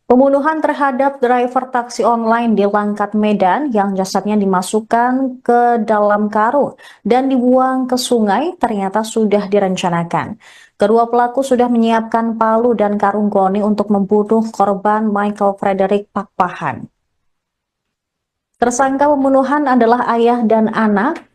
Pembunuhan terhadap driver taksi online di Langkat, Medan yang jasadnya dimasukkan ke dalam karung dan dibuang ke sungai ternyata sudah direncanakan. Kedua pelaku sudah menyiapkan palu dan karung goni untuk membunuh korban Michael Frederick Pakpahan. Tersangka pembunuhan adalah ayah dan anak,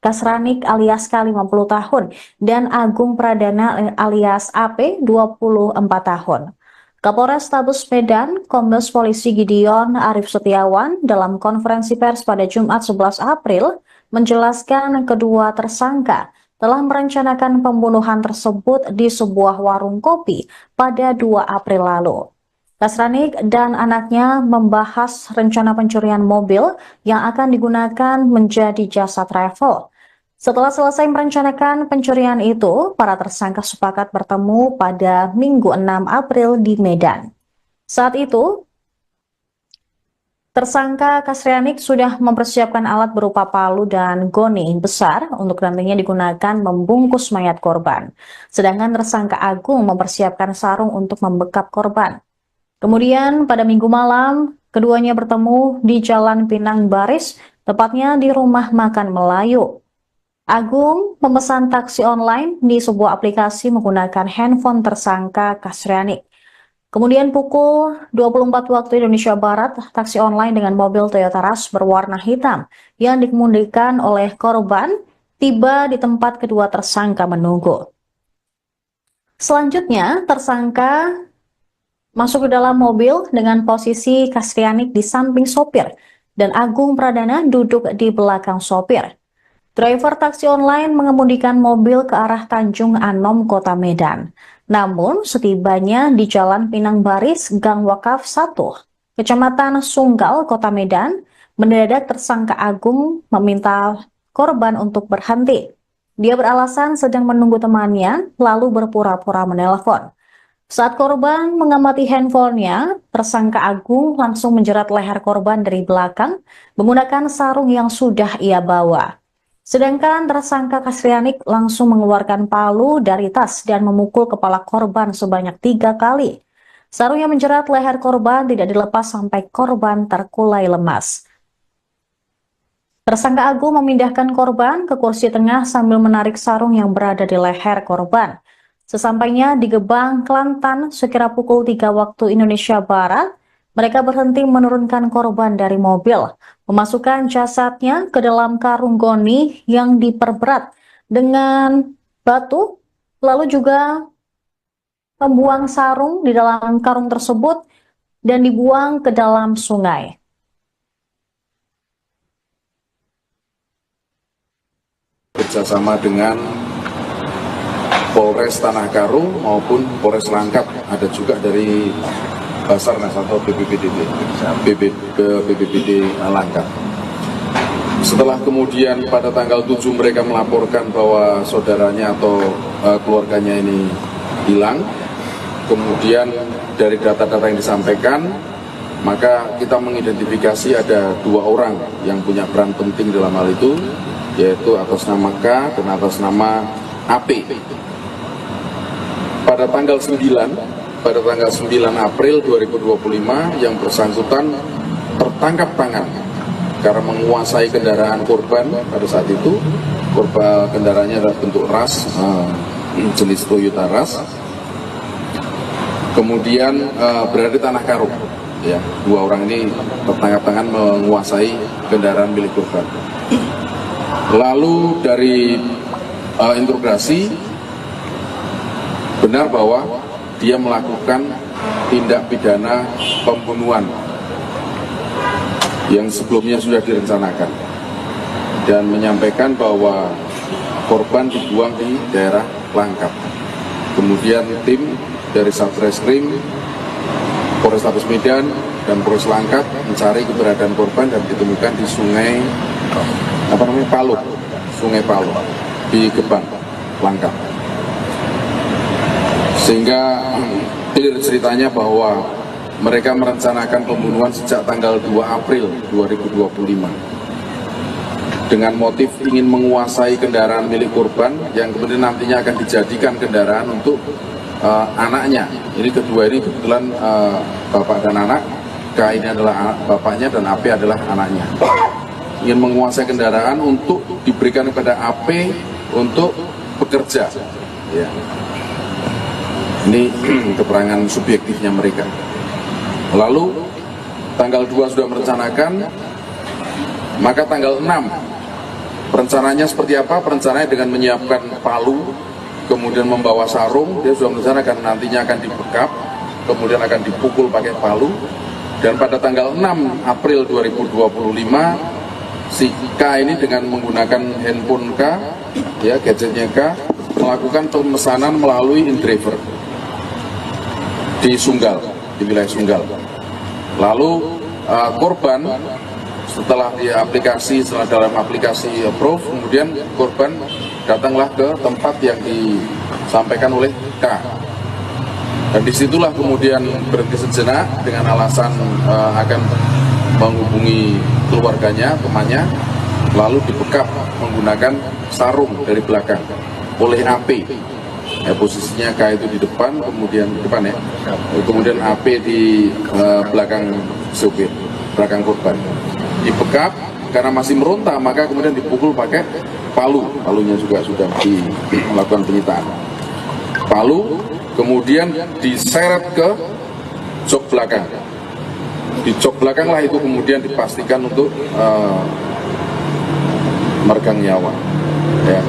Kasranik alias K 50 tahun dan Agung Pradana alias AP 24 tahun. Kapolres Tabus Medan, Kombes Polisi Gideon Arif Setiawan dalam konferensi pers pada Jumat 11 April menjelaskan kedua tersangka telah merencanakan pembunuhan tersebut di sebuah warung kopi pada 2 April lalu. Kasranik dan anaknya membahas rencana pencurian mobil yang akan digunakan menjadi jasa travel. Setelah selesai merencanakan pencurian itu, para tersangka sepakat bertemu pada Minggu 6 April di Medan. Saat itu, tersangka Kasrianik sudah mempersiapkan alat berupa palu dan goni besar untuk nantinya digunakan membungkus mayat korban. Sedangkan tersangka Agung mempersiapkan sarung untuk membekap korban. Kemudian pada Minggu malam, keduanya bertemu di Jalan Pinang Baris, tepatnya di rumah makan Melayu. Agung memesan taksi online di sebuah aplikasi menggunakan handphone tersangka Kasrianik. Kemudian pukul 24 waktu Indonesia Barat, taksi online dengan mobil Toyota Rush berwarna hitam yang dikemudikan oleh korban tiba di tempat kedua tersangka menunggu. Selanjutnya, tersangka masuk ke dalam mobil dengan posisi Kasrianik di samping sopir dan Agung Pradana duduk di belakang sopir. Driver taksi online mengemudikan mobil ke arah Tanjung Anom, Kota Medan. Namun, setibanya di Jalan Pinang Baris, Gang Wakaf 1, Kecamatan Sunggal, Kota Medan, mendadak tersangka Agung meminta korban untuk berhenti. Dia beralasan sedang menunggu temannya, lalu berpura-pura menelpon. Saat korban mengamati handphonenya, tersangka Agung langsung menjerat leher korban dari belakang menggunakan sarung yang sudah ia bawa. Sedangkan tersangka Kasrianik langsung mengeluarkan palu dari tas dan memukul kepala korban sebanyak 3 kali. Sarung yang menjerat leher korban tidak dilepas sampai korban terkulai lemas. Tersangka Agung memindahkan korban ke kursi tengah sambil menarik sarung yang berada di leher korban. Sesampainya di Gebang, Kelantan, sekira pukul 3 waktu Indonesia Barat, mereka berhenti menurunkan korban dari mobil, memasukkan jasadnya ke dalam karung goni yang diperberat dengan batu, lalu juga membuang sarung di dalam karung tersebut dan dibuang ke dalam sungai. Bekerjasama dengan Polres Tanah Karo maupun Polres Langkat, ada juga dari Basarnas atau BPBD Langkat. Setelah kemudian pada tanggal 7 mereka melaporkan bahwa saudaranya atau keluarganya ini hilang, kemudian dari data-data yang disampaikan, maka kita mengidentifikasi ada 2 orang yang punya peran penting dalam hal itu, yaitu atas nama K dan atas nama AP. Pada tanggal 9 April 2025 yang bersangkutan tertangkap tangan karena menguasai kendaraan korban pada saat itu. Korban kendaraannya adalah bentuk Rush, jenis Toyota Rush. Kemudian berada di Tanah Karo. Ya, 2 orang ini tertangkap tangan menguasai kendaraan milik korban. Lalu dari interogasi benar bahwa dia melakukan tindak pidana pembunuhan yang sebelumnya sudah direncanakan dan menyampaikan bahwa korban dibuang di daerah Langkat. Kemudian tim dari Satreskrim, Polrestabes Medan dan Polres Langkat mencari keberadaan korban dan ditemukan di Sungai Palu di Gebang, Langkat. Sehingga clear ceritanya bahwa mereka merencanakan pembunuhan sejak tanggal 2 April 2025 dengan motif ingin menguasai kendaraan milik korban yang kemudian nantinya akan dijadikan kendaraan untuk anaknya. Ini kedua ini kebetulan bapak dan anak. K ini adalah bapaknya dan AP adalah anaknya. Ingin menguasai kendaraan untuk diberikan kepada AP untuk bekerja. Ya. Ini keterangan subjektifnya mereka. Lalu tanggal 2 sudah merencanakan, maka tanggal 6 perencanaannya seperti apa? Perencanaannya dengan menyiapkan palu, kemudian membawa sarung. Dia sudah merencanakan nantinya akan dibekap, kemudian akan dipukul pakai palu. Dan pada tanggal 6 April 2025, si K ini dengan menggunakan handphone K, ya gadgetnya K, melakukan pemesanan melalui InDriver di Sunggal, di wilayah Sunggal. Lalu korban setelah dalam aplikasi approve, kemudian korban datanglah ke tempat yang disampaikan oleh K. Dan disitulah kemudian berhenti sejenak dengan alasan akan menghubungi keluarganya, temannya, lalu dibekap menggunakan sarung dari belakang oleh AP. Ya, posisinya K itu di depan, kemudian di depan ya, kemudian AP di belakang sopir, belakang korban. Dibekap karena masih meronta, maka kemudian dipukul pakai palu. Palunya juga sudah melakukan penyitaan. Palu kemudian diseret ke jok belakang. Di jok belakang lah itu kemudian dipastikan untuk meregang nyawa. Ya.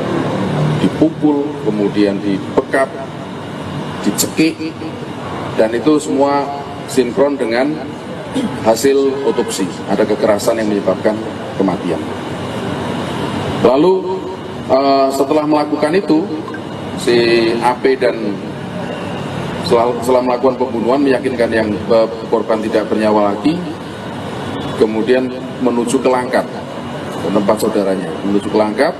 Dipukul, kemudian dibekap, dicekik, dan itu semua sinkron dengan hasil otopsi. Ada kekerasan yang menyebabkan kematian. Lalu setelah melakukan itu, si AP dan setelah melakukan pembunuhan meyakinkan yang korban tidak bernyawa lagi, kemudian menuju ke Langkat, ke tempat saudaranya. Menuju ke Langkat,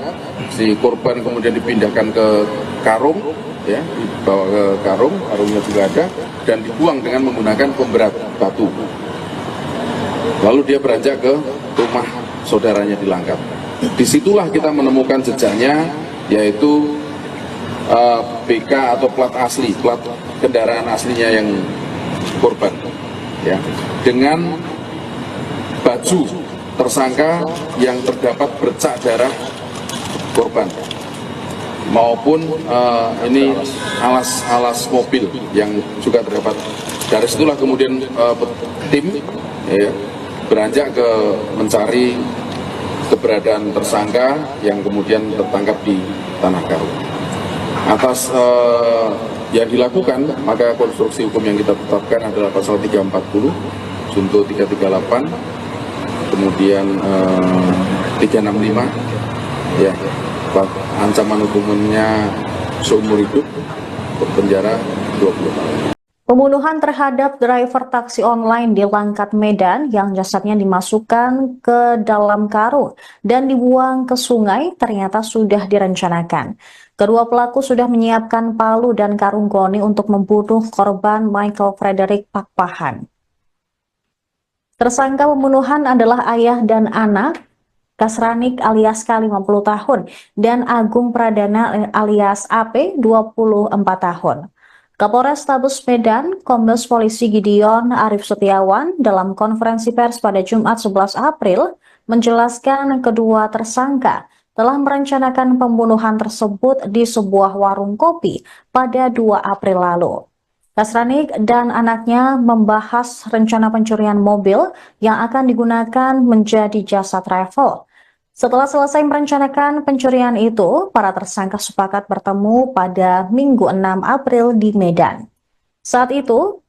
si korban kemudian dipindahkan ke karung, ya, dibawa ke karung, karungnya juga ada, dan dibuang dengan menggunakan pemberat batu. Lalu dia beranjak ke rumah saudaranya di Langkat. Disitulah kita menemukan jejaknya, yaitu BK atau plat asli, plat kendaraan aslinya yang korban, ya, dengan baju tersangka yang terdapat bercak darah korban, maupun ini alas mobil yang juga terdapat. Dari situlah kemudian tim ya, beranjak ke mencari keberadaan tersangka yang kemudian tertangkap di Tanah Karo. Atas yang dilakukan, maka konstruksi hukum yang kita tetapkan adalah pasal 340, junto 338, kemudian 365, ya, ancaman hukumnya seumur hidup, penjara 20 tahun. Pembunuhan terhadap driver taksi online di Langkat, Medan yang jasadnya dimasukkan ke dalam karung dan dibuang ke sungai ternyata sudah direncanakan. Kedua pelaku sudah menyiapkan palu dan karung goni untuk membunuh korban Michael Frederick Pakpahan. Tersangka pembunuhan adalah ayah dan anak, Kasranik alias K 50 tahun dan Agung Pradana alias AP 24 tahun. Kapolres Tabes Medan, Kombes Polisi Gideon Arif Setiawan dalam konferensi pers pada Jumat 11 April menjelaskan kedua tersangka telah merencanakan pembunuhan tersebut di sebuah warung kopi pada 2 April lalu. Kasranik dan anaknya membahas rencana pencurian mobil yang akan digunakan menjadi jasa travel. Setelah selesai merencanakan pencurian itu, para tersangka sepakat bertemu pada Minggu 6 April di Medan. Saat itu,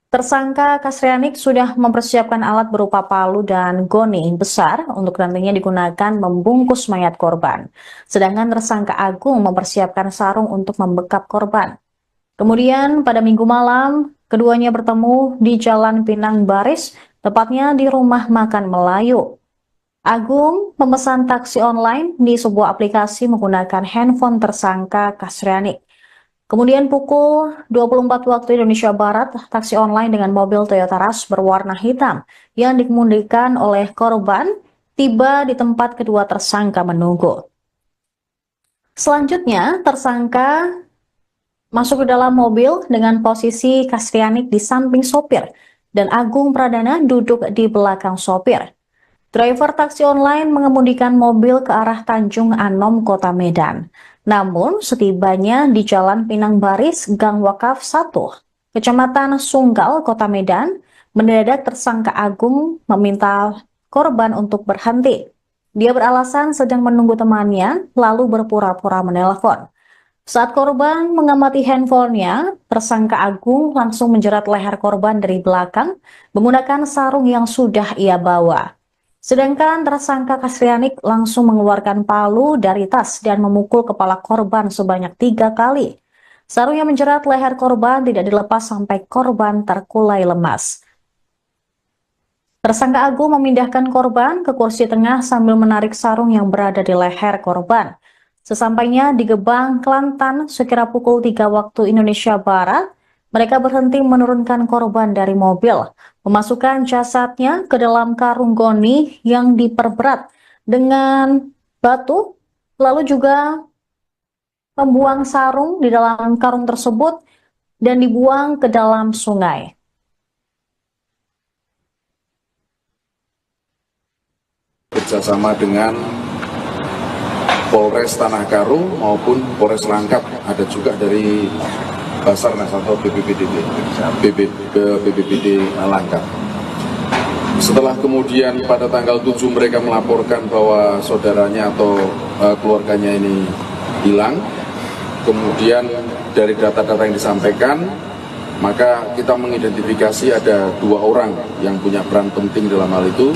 tersangka Kasrianik sudah mempersiapkan alat berupa palu dan goni besar untuk nantinya digunakan membungkus mayat korban. Sedangkan tersangka Agung mempersiapkan sarung untuk membekap korban. Kemudian pada Minggu malam, keduanya bertemu di Jalan Pinang Baris, tepatnya di Rumah Makan Melayu. Agung memesan taksi online di sebuah aplikasi menggunakan handphone tersangka Kasrianik. Kemudian pukul 24 waktu Indonesia Barat, taksi online dengan mobil Toyota Rush berwarna hitam yang dikemudikan oleh korban tiba di tempat kedua tersangka menunggu. Selanjutnya, tersangka masuk ke dalam mobil dengan posisi Kastrianik di samping sopir dan Agung Pradana duduk di belakang sopir. Driver taksi online mengemudikan mobil ke arah Tanjung Anom, Kota Medan. Namun, setibanya di Jalan Pinang Baris, Gang Wakaf 1, Kecamatan Sunggal, Kota Medan, mendadak tersangka Agung meminta korban untuk berhenti. Dia beralasan sedang menunggu temannya, lalu berpura-pura menelpon. Saat korban mengamati handphonenya, tersangka Agung langsung menjerat leher korban dari belakang menggunakan sarung yang sudah ia bawa. Sedangkan tersangka Kastrianik langsung mengeluarkan palu dari tas dan memukul kepala korban sebanyak 3 kali. Sarung yang menjerat leher korban tidak dilepas sampai korban terkulai lemas. Tersangka Agung memindahkan korban ke kursi tengah sambil menarik sarung yang berada di leher korban. Sesampainya di Gebang, Kelantan, sekira pukul 3 waktu Indonesia Barat, mereka berhenti menurunkan korban dari mobil, memasukkan jasadnya ke dalam karung goni yang diperberat dengan batu, lalu juga membuang sarung di dalam karung tersebut dan dibuang ke dalam sungai. Bekerjasama dengan Polres Tanah Karo maupun Polres Langkat, ada juga dari Basarnas atau BPBD Langkat. Setelah kemudian pada tanggal 7 mereka melaporkan bahwa saudaranya atau keluarganya ini hilang, kemudian dari data-data yang disampaikan, maka kita mengidentifikasi ada 2 orang yang punya peran penting dalam hal itu,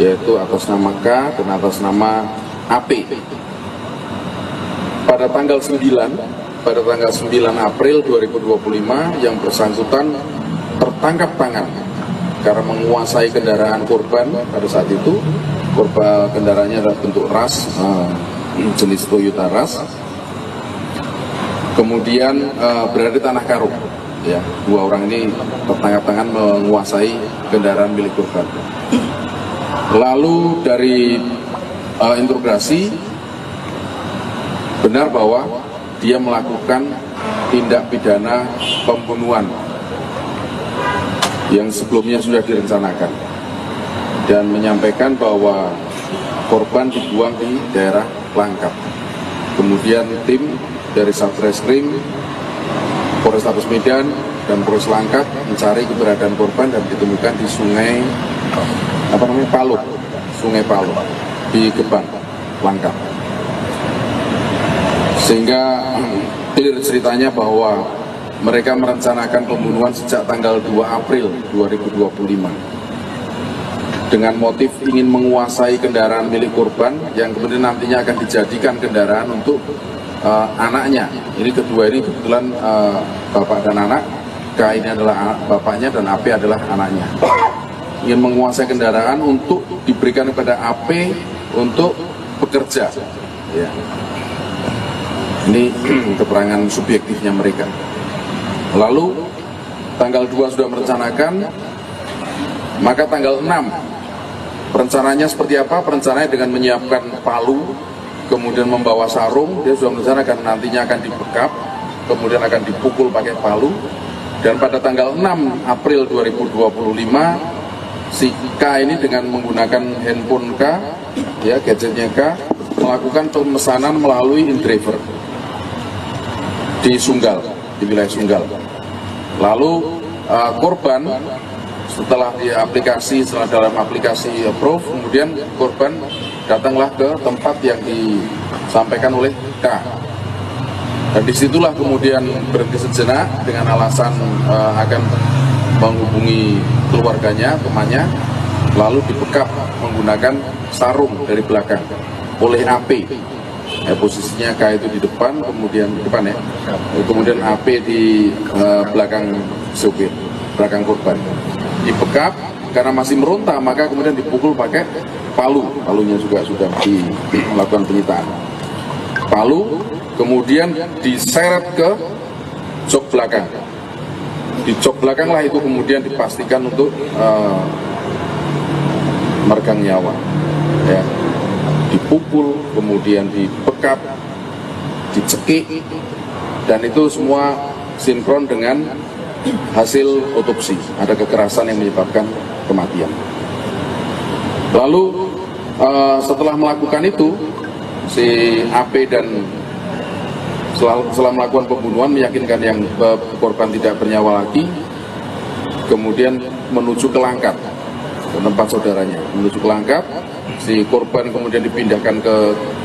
yaitu atas nama K dan atas nama AP. Pada tanggal 9 April 2025 yang bersangkutan tertangkap tangan karena menguasai kendaraan korban. Pada saat itu korban kendaraannya adalah bentuk ras, jenis Toyota Ras, kemudian berada di Tanah Karo. Ya, 2 orang ini tertangkap tangan menguasai kendaraan milik korban. Lalu dari interogasi benar bahwa dia melakukan tindak pidana pembunuhan yang sebelumnya sudah direncanakan dan menyampaikan bahwa korban dibuang di daerah Langkat. Kemudian tim dari Satreskrim, Polrestabes Medan dan Polres Langkat mencari keberadaan korban dan ditemukan di Sungai Palu di Gebang, Langkat. Sehingga clear ceritanya bahwa mereka merencanakan pembunuhan sejak tanggal 2 April 2025 dengan motif ingin menguasai kendaraan milik korban yang kemudian nantinya akan dijadikan kendaraan untuk anaknya. Ini kedua ini kebetulan bapak dan anak. K ini adalah bapaknya dan AP adalah anaknya. Ingin menguasai kendaraan untuk diberikan kepada AP untuk bekerja. Ya. Ini keterangan subjektifnya mereka. Lalu tanggal 2 sudah merencanakan, maka tanggal 6 perencanaannya seperti apa? Perencanaannya dengan menyiapkan palu, kemudian membawa sarung. Dia sudah merencanakan nantinya akan dibekap, kemudian akan dipukul pakai palu. Dan pada tanggal 6 April 2025 si K ini dengan menggunakan handphone K, ya gadgetnya K, melakukan pemesanan melalui InDriver di Sunggal, di wilayah Sunggal. Lalu korban setelah dalam aplikasi approve, kemudian korban datanglah ke tempat yang disampaikan oleh K. Dan disitulah kemudian berhenti sejenak dengan alasan akan menghubungi keluarganya, temannya, lalu dibekap menggunakan sarung dari belakang oleh AP. Ya, posisinya K itu di depan, kemudian kemudian AP di belakang sopir, belakang korban. Dibekap karena masih meronta, maka kemudian dipukul pakai palunya juga sudah melakukan penyitaan. Palu kemudian diseret ke jok belakang. Di jok belakang lah itu kemudian dipastikan untuk meregang nyawa. Ya. Dipukul, kemudian dibekap, dicekik, dan itu semua sinkron dengan hasil otopsi, ada kekerasan yang menyebabkan kematian. Lalu setelah melakukan itu, si AP dan setelah melakukan pembunuhan meyakinkan yang korban tidak bernyawa lagi, kemudian menuju ke Langkat, ke tempat saudaranya, menuju ke Langkat. Si korban kemudian dipindahkan ke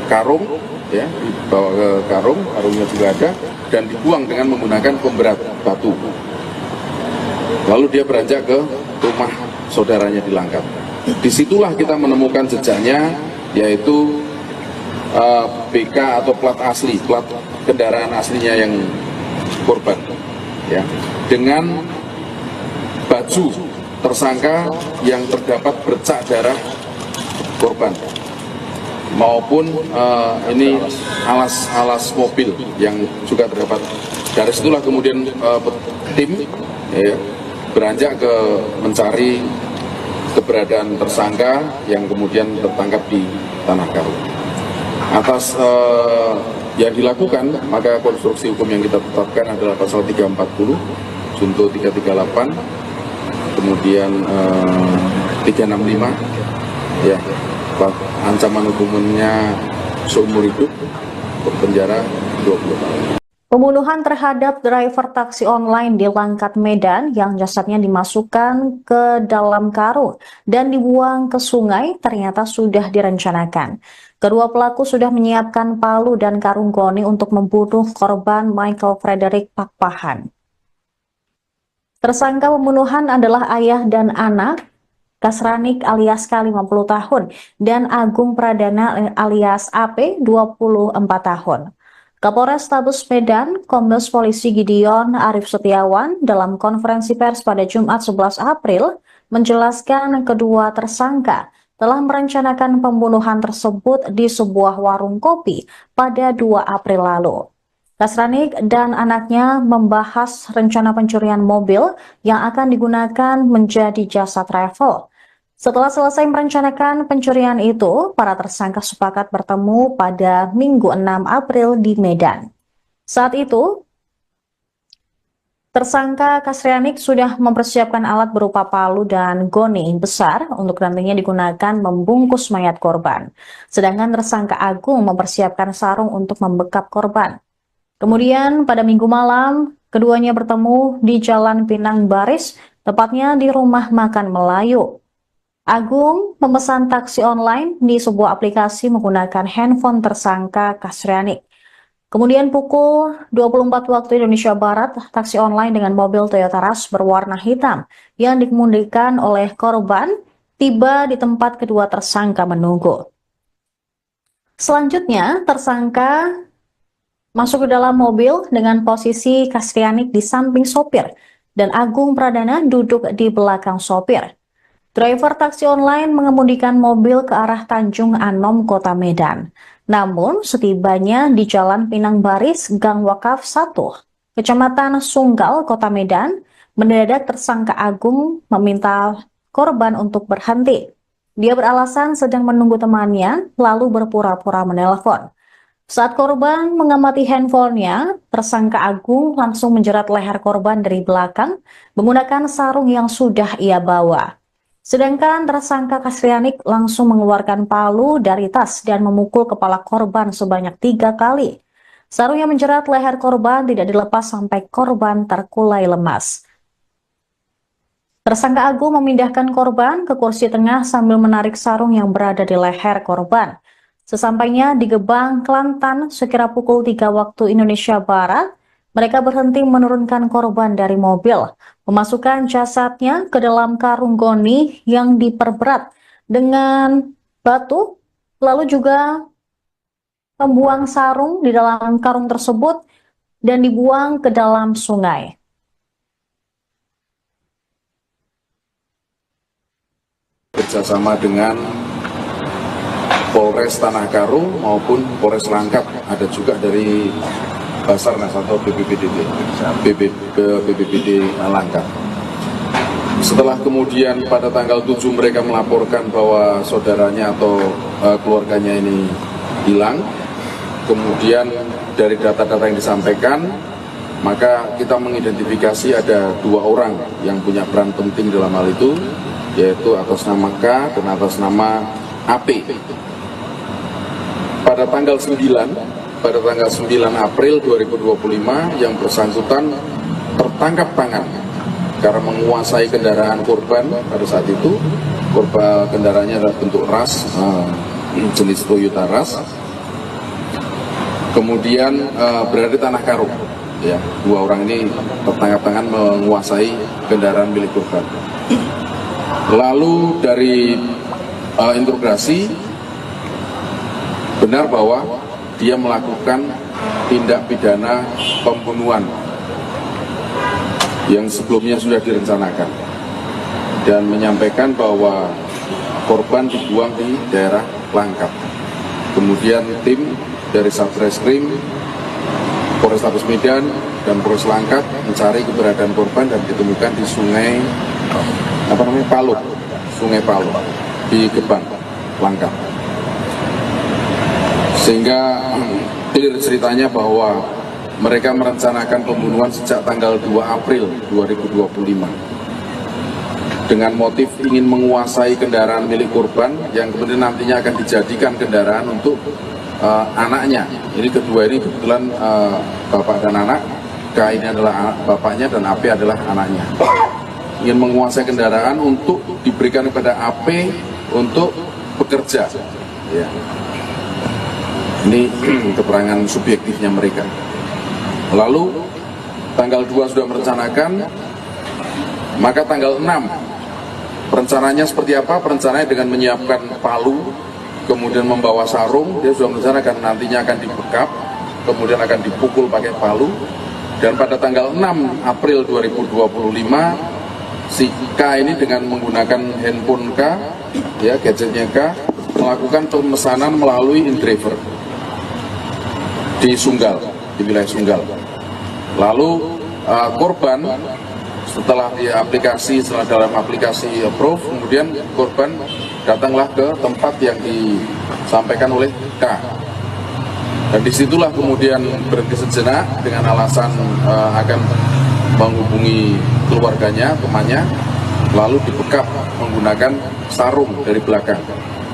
karung, ya, dibawa ke karung, karungnya juga ada, dan dibuang dengan menggunakan pemberat batu. Lalu dia beranjak ke rumah saudaranya di Langkat. Disitulah kita menemukan jejaknya, yaitu BK atau plat asli, plat kendaraan aslinya yang korban, ya, dengan baju tersangka yang terdapat bercak darah korban, maupun ini alas mobil yang juga terdapat. Dari situlah kemudian tim beranjak ke mencari keberadaan tersangka yang kemudian tertangkap di Tanah Karo. Atas yang dilakukan, maka konstruksi hukum yang kita tetapkan adalah pasal 340, junto 338, kemudian 365, ya, ancaman hukumannya seumur hidup, penjara 20 tahun. Pembunuhan terhadap driver taksi online di Langkat, Medan yang jasadnya dimasukkan ke dalam karung dan dibuang ke sungai ternyata sudah direncanakan. Kedua pelaku sudah menyiapkan palu dan karung goni untuk membunuh korban Michael Frederick Pakpahan. Tersangka pembunuhan adalah ayah dan anak Kasranik alias K 50 tahun dan Agung Pradana alias AP 24 tahun. Kapolres Tabes Medan, Kombes Polisi Gideon Arif Setiawan dalam konferensi pers pada Jumat 11 April menjelaskan kedua tersangka telah merencanakan pembunuhan tersebut di sebuah warung kopi pada 2 April lalu. Kasranik dan anaknya membahas rencana pencurian mobil yang akan digunakan menjadi jasa travel. Setelah selesai merencanakan pencurian itu, para tersangka sepakat bertemu pada Minggu 6 April di Medan. Saat itu, tersangka Kasrianik sudah mempersiapkan alat berupa palu dan goni besar untuk nantinya digunakan membungkus mayat korban. Sedangkan tersangka Agung mempersiapkan sarung untuk membekap korban. Kemudian pada Minggu malam, keduanya bertemu di Jalan Pinang Baris, tepatnya di Rumah Makan Melayu. Agung memesan taksi online di sebuah aplikasi menggunakan handphone tersangka Kasrianik. Kemudian pukul 24 waktu Indonesia Barat, taksi online dengan mobil Toyota Rush berwarna hitam yang dikemudikan oleh korban tiba di tempat kedua tersangka menunggu. Selanjutnya, tersangka masuk ke dalam mobil dengan posisi Kasrianik di samping sopir dan Agung Pradana duduk di belakang sopir. Driver taksi online mengemudikan mobil ke arah Tanjung Anom, Kota Medan. Namun, setibanya di Jalan Pinang Baris, Gang Wakaf 1, Kecamatan Sunggal, Kota Medan, mendadak tersangka Agung meminta korban untuk berhenti. Dia beralasan sedang menunggu temannya, lalu berpura-pura menelpon. Saat korban mengamati handphonenya, tersangka Agung langsung menjerat leher korban dari belakang menggunakan sarung yang sudah ia bawa. Sedangkan tersangka Kasrianik langsung mengeluarkan palu dari tas dan memukul kepala korban sebanyak 3 kali. Sarung yang menjerat leher korban tidak dilepas sampai korban terkulai lemas. Tersangka Agung memindahkan korban ke kursi tengah sambil menarik sarung yang berada di leher korban. Sesampainya di Gebang, Kelantan, sekira pukul 3 waktu Indonesia Barat, mereka berhenti menurunkan korban dari mobil, memasukkan jasadnya ke dalam karung goni yang diperberat dengan batu, lalu juga membuang sarung di dalam karung tersebut dan dibuang ke dalam sungai. Bekerjasama dengan Polres Tanah Karo maupun Polres Langkat, ada juga dari Basarnas atau BPBD Langkat. Setelah kemudian pada tanggal 7 mereka melaporkan bahwa saudaranya atau keluarganya ini hilang, kemudian dari data-data yang disampaikan maka kita mengidentifikasi ada 2 orang yang punya peran penting dalam hal itu, yaitu atas nama K dan atas nama AP. Pada tanggal 9 April 2025 yang bersangkutan tertangkap tangan karena menguasai kendaraan korban. Pada saat itu korban kendaraannya adalah bentuk ras, jenis Toyota Ras, kemudian berada di Tanah Karo. Ya, 2 orang ini tertangkap tangan menguasai kendaraan milik korban. Lalu dari interogasi benar bahwa dia melakukan tindak pidana pembunuhan yang sebelumnya sudah direncanakan dan menyampaikan bahwa korban dibuang di daerah Langkat. Kemudian tim dari Satreskrim, Polrestabes Medan dan Polres Langkat mencari keberadaan korban dan ditemukan di Sungai Palu di Gebang, Langkat. Sehingga clear ceritanya bahwa mereka merencanakan pembunuhan sejak tanggal 2 April 2025 dengan motif ingin menguasai kendaraan milik korban yang kemudian nantinya akan dijadikan kendaraan untuk anaknya. Ini kedua ini kebetulan bapak dan anak. K ini adalah bapaknya dan AP adalah anaknya. Ingin menguasai kendaraan untuk diberikan kepada AP untuk bekerja. Ya. Ini keterangan subjektifnya mereka. Lalu tanggal 2 sudah merencanakan, maka tanggal 6 perencanaannya seperti apa? Perencanaannya dengan menyiapkan palu, kemudian membawa sarung. Dia sudah merencanakan nantinya akan dibekap, kemudian akan dipukul pakai palu. Dan pada tanggal 6 April 2025 si K ini dengan menggunakan handphone K, ya gadgetnya K, melakukan pemesanan melalui InDriver di Sunggal, di wilayah Sunggal. Lalu korban setelah dalam aplikasi approve, kemudian korban datanglah ke tempat yang disampaikan oleh K. Dan disitulah kemudian berhenti sejenak dengan alasan akan menghubungi keluarganya, temannya, lalu dibekap menggunakan sarung dari belakang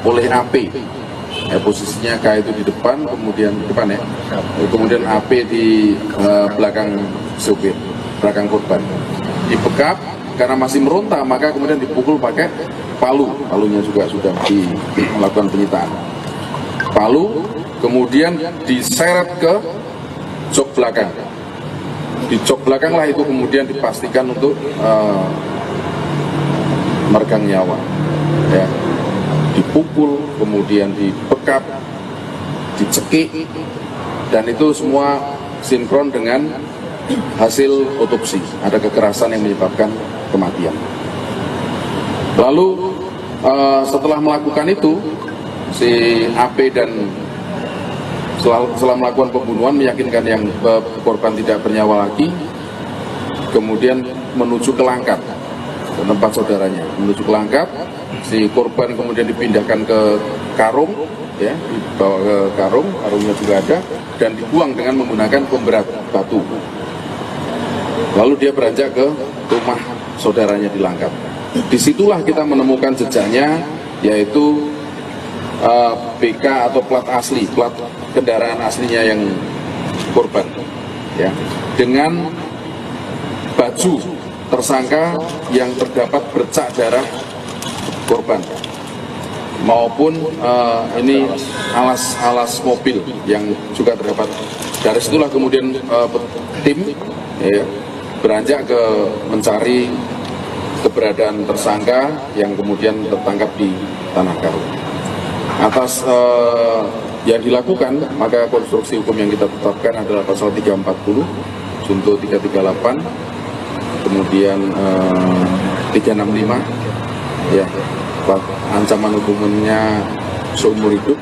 oleh AP. Ya, posisinya K itu di depan, kemudian kemudian AP di belakang sopir, belakang korban. Dibekap karena masih meronta, maka kemudian dipukul pakai palunya juga sudah melakukan penyitaan. Palu kemudian diseret ke jok belakang. Di jok belakang lah itu kemudian dipastikan untuk meregang nyawa. Ya. Dipukul, kemudian dibekap, dicekik, dan itu semua sinkron dengan hasil otopsi. Ada kekerasan yang menyebabkan kematian. Lalu setelah melakukan itu, si AP dan setelah melakukan pembunuhan meyakinkan yang korban tidak bernyawa lagi, kemudian menuju ke Langkat, ke tempat saudaranya. Menuju ke Langkat, si korban kemudian dipindahkan ke karung, ya, dibawa ke karungnya juga ada, dan dibuang dengan menggunakan pemberat batu. Lalu dia beranjak ke rumah saudaranya di Langkat. Disitulah kita menemukan jejaknya, yaitu BK atau plat asli, plat kendaraan aslinya yang korban, ya, dengan baju tersangka yang terdapat bercak darah korban, maupun ini alas mobil yang juga terdapat. Dari situlah kemudian tim ya, beranjak ke mencari keberadaan tersangka yang kemudian tertangkap di Tanah Karo. Atas yang dilakukan, maka konstruksi hukum yang kita tetapkan adalah pasal 340, junto 338, kemudian 365, ya, ancaman hukumannya seumur hidup,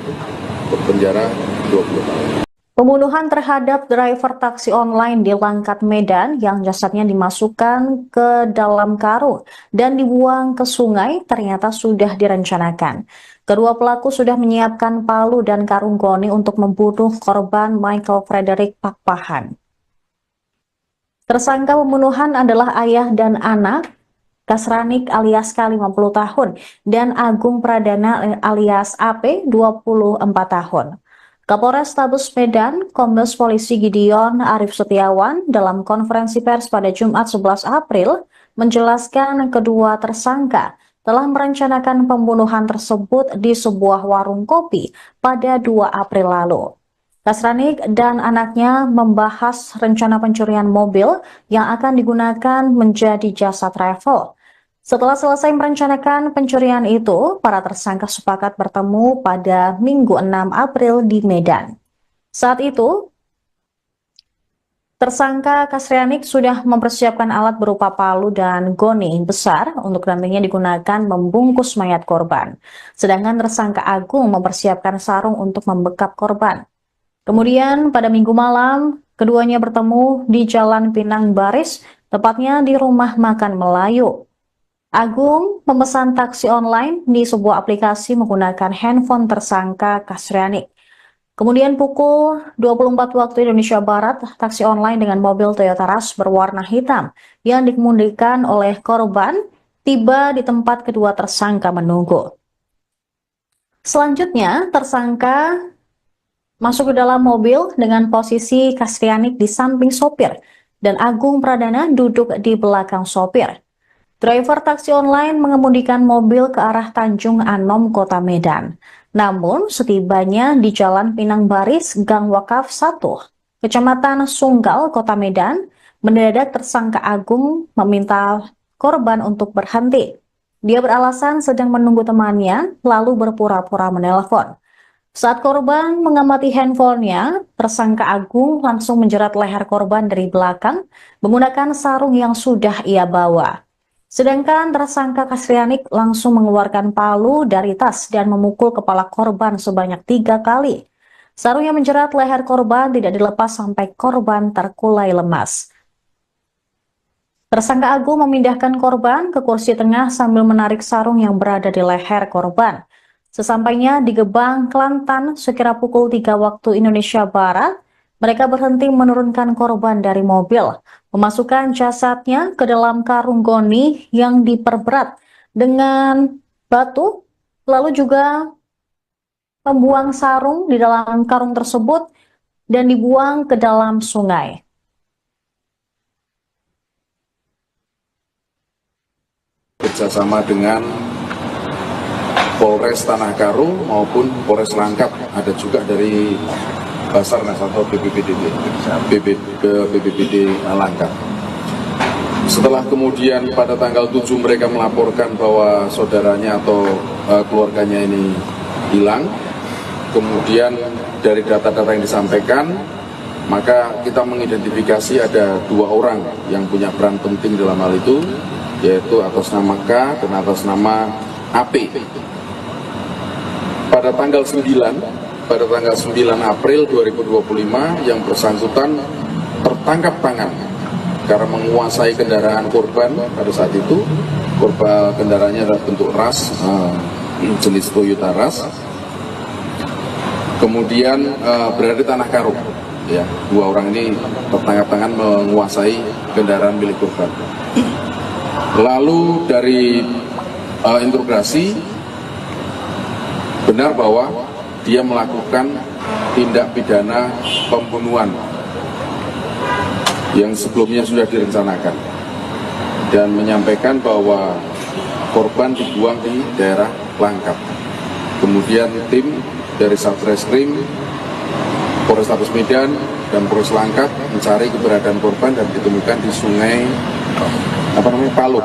berpenjara 20 tahun. Pembunuhan terhadap driver taksi online di Langkat, Medan yang jasadnya dimasukkan ke dalam karung dan dibuang ke sungai ternyata sudah direncanakan. Kedua pelaku sudah menyiapkan palu dan karung goni untuk membunuh korban Michael Frederick Pakpahan. Tersangka pembunuhan adalah ayah dan anak Kasranik alias K 50 tahun dan Agung Pradana alias AP 24 tahun. Kapolres Tabes Medan, Kombes Polisi Gideon Arif Setiawan dalam konferensi pers pada Jumat 11 April menjelaskan kedua tersangka telah merencanakan pembunuhan tersebut di sebuah warung kopi pada 2 April lalu. Kasranik dan anaknya membahas rencana pencurian mobil yang akan digunakan menjadi jasa travel. Setelah selesai merencanakan pencurian itu, para tersangka sepakat bertemu pada Minggu 6 April di Medan. Saat itu, tersangka Kasrianik sudah mempersiapkan alat berupa palu dan goni besar untuk nantinya digunakan membungkus mayat korban. Sedangkan tersangka Agung mempersiapkan sarung untuk membekap korban. Kemudian pada Minggu malam, keduanya bertemu di Jalan Pinang Baris, tepatnya di rumah makan Melayu. Agung memesan taksi online di sebuah aplikasi menggunakan handphone tersangka Kasrianik. Kemudian pukul 24 waktu Indonesia Barat, taksi online dengan mobil Toyota Rush berwarna hitam yang dikemudikan oleh korban tiba di tempat kedua tersangka menunggu. Selanjutnya, tersangka masuk ke dalam mobil dengan posisi Kasrianik di samping sopir dan Agung Pradana duduk di belakang sopir. Driver taksi online mengemudikan mobil ke arah Tanjung Anom, Kota Medan. Namun, setibanya di Jalan Pinang Baris, Gang Wakaf 1, Kecamatan Sunggal, Kota Medan, mendadak tersangka Agung meminta korban untuk berhenti. Dia beralasan sedang menunggu temannya, lalu berpura-pura menelpon. Saat korban mengamati handphonenya, tersangka Agung langsung menjerat leher korban dari belakang menggunakan sarung yang sudah ia bawa. Sedangkan tersangka Kasrianik langsung mengeluarkan palu dari tas dan memukul kepala korban sebanyak 3 kali. Sarung yang menjerat leher korban tidak dilepas sampai korban terkulai lemas. Tersangka Agung memindahkan korban ke kursi tengah sambil menarik sarung yang berada di leher korban. Sesampainya di Gebang, Kelantan, sekira pukul 3 waktu Indonesia Barat, mereka berhenti menurunkan korban dari mobil, memasukkan jasadnya ke dalam karung goni yang diperberat dengan batu, lalu juga membuang sarung di dalam karung tersebut dan dibuang ke dalam sungai. Bekerjasama dengan Polres Tanah Karo maupun Polres Langkat, ada juga dari Basarnas atau BPBD Langkat. Setelah kemudian pada tanggal 7 mereka melaporkan bahwa saudaranya atau keluarganya ini hilang, kemudian dari data-data yang disampaikan, maka kita mengidentifikasi ada 2 orang yang punya peran penting dalam hal itu, yaitu atas nama K dan atas nama AP. Pada tanggal 9 April 2025 yang bersangkutan tertangkap tangan karena menguasai kendaraan korban pada saat itu. Korban kendaraannya adalah bentuk Rush, jenis Toyota Rush. Kemudian berada di Tanah Karo. Ya, 2 orang ini tertangkap tangan menguasai kendaraan milik korban. Lalu dari interogasi benar bahwa dia melakukan tindak pidana pembunuhan yang sebelumnya sudah direncanakan dan menyampaikan bahwa korban dibuang di daerah Langkat. Kemudian tim dari Satreskrim, Polrestabes Medan dan Polres Langkat mencari keberadaan korban dan ditemukan di Sungai Palu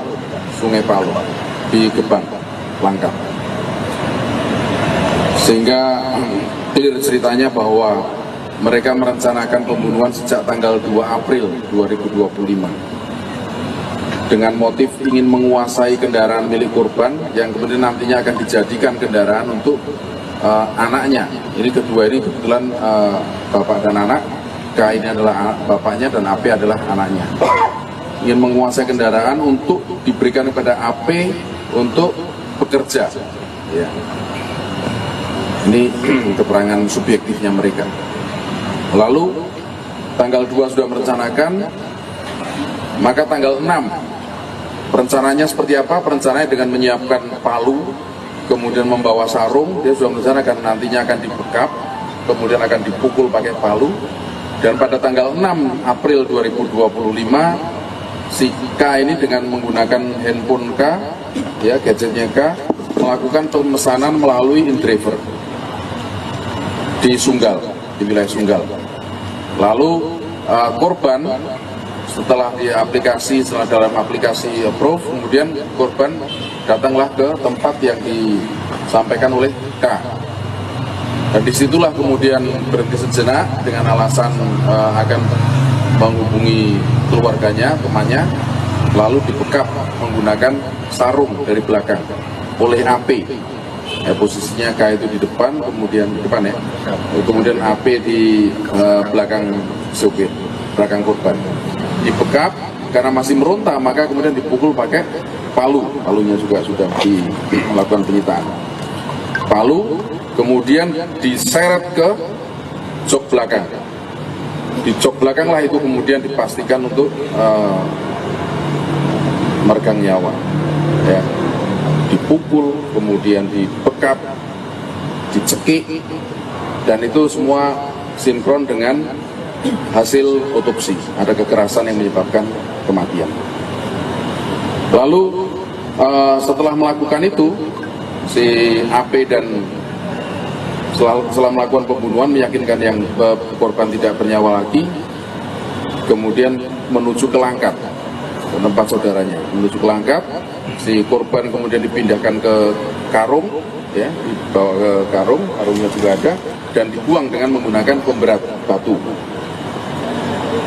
di Gebang, Langkat. Sehingga clear ceritanya bahwa mereka merencanakan pembunuhan sejak tanggal 2 April 2025 dengan motif ingin menguasai kendaraan milik korban yang kemudian nantinya akan dijadikan kendaraan untuk anaknya. Ini kedua ini kebetulan bapak dan anak. K ini adalah bapaknya dan AP adalah anaknya. Ingin menguasai kendaraan untuk diberikan kepada AP untuk bekerja. Ya. Ini keterangan subjektifnya mereka. Lalu tanggal 2 sudah merencanakan, Maka tanggal 6 perencanaannya seperti apa? Perencanaannya dengan menyiapkan palu, kemudian membawa sarung. Dia sudah merencanakan nantinya akan dibekap, kemudian akan dipukul pakai palu. Dan pada tanggal 6 April 2025 si K ini dengan menggunakan handphone K, ya gadgetnya K, melakukan pemesanan melalui InDriver di Sunggal, di wilayah Sunggal. Lalu korban setelah dalam aplikasi approve, kemudian korban datanglah ke tempat yang disampaikan oleh K. Dan disitulah kemudian berhenti sejenak dengan alasan akan menghubungi keluarganya, temannya, lalu dibekap menggunakan sarung dari belakang oleh AP. Posisinya K itu di depan, kemudian di depan ya, kemudian AP di belakang sopir, belakang korban. Dibekap karena masih meronta, maka kemudian dipukul pakai palu. Palunya juga sudah melakukan penyitaan. Palu kemudian diseret ke jok belakang. Di jok belakang lah itu kemudian dipastikan untuk meregang nyawa. Ya. Dipukul, kemudian dibekap, dicekik, dan itu semua sinkron dengan hasil otopsi. Ada kekerasan yang menyebabkan kematian. Lalu setelah melakukan itu, si AP dan setelah melakukan pembunuhan meyakinkan yang korban tidak bernyawa lagi, kemudian menuju ke Langkat, ke tempat saudaranya. Menuju ke Langkat, si korban kemudian dipindahkan ke karung, ya, dibawa ke karung, karungnya juga ada, dan dibuang dengan menggunakan pemberat batu.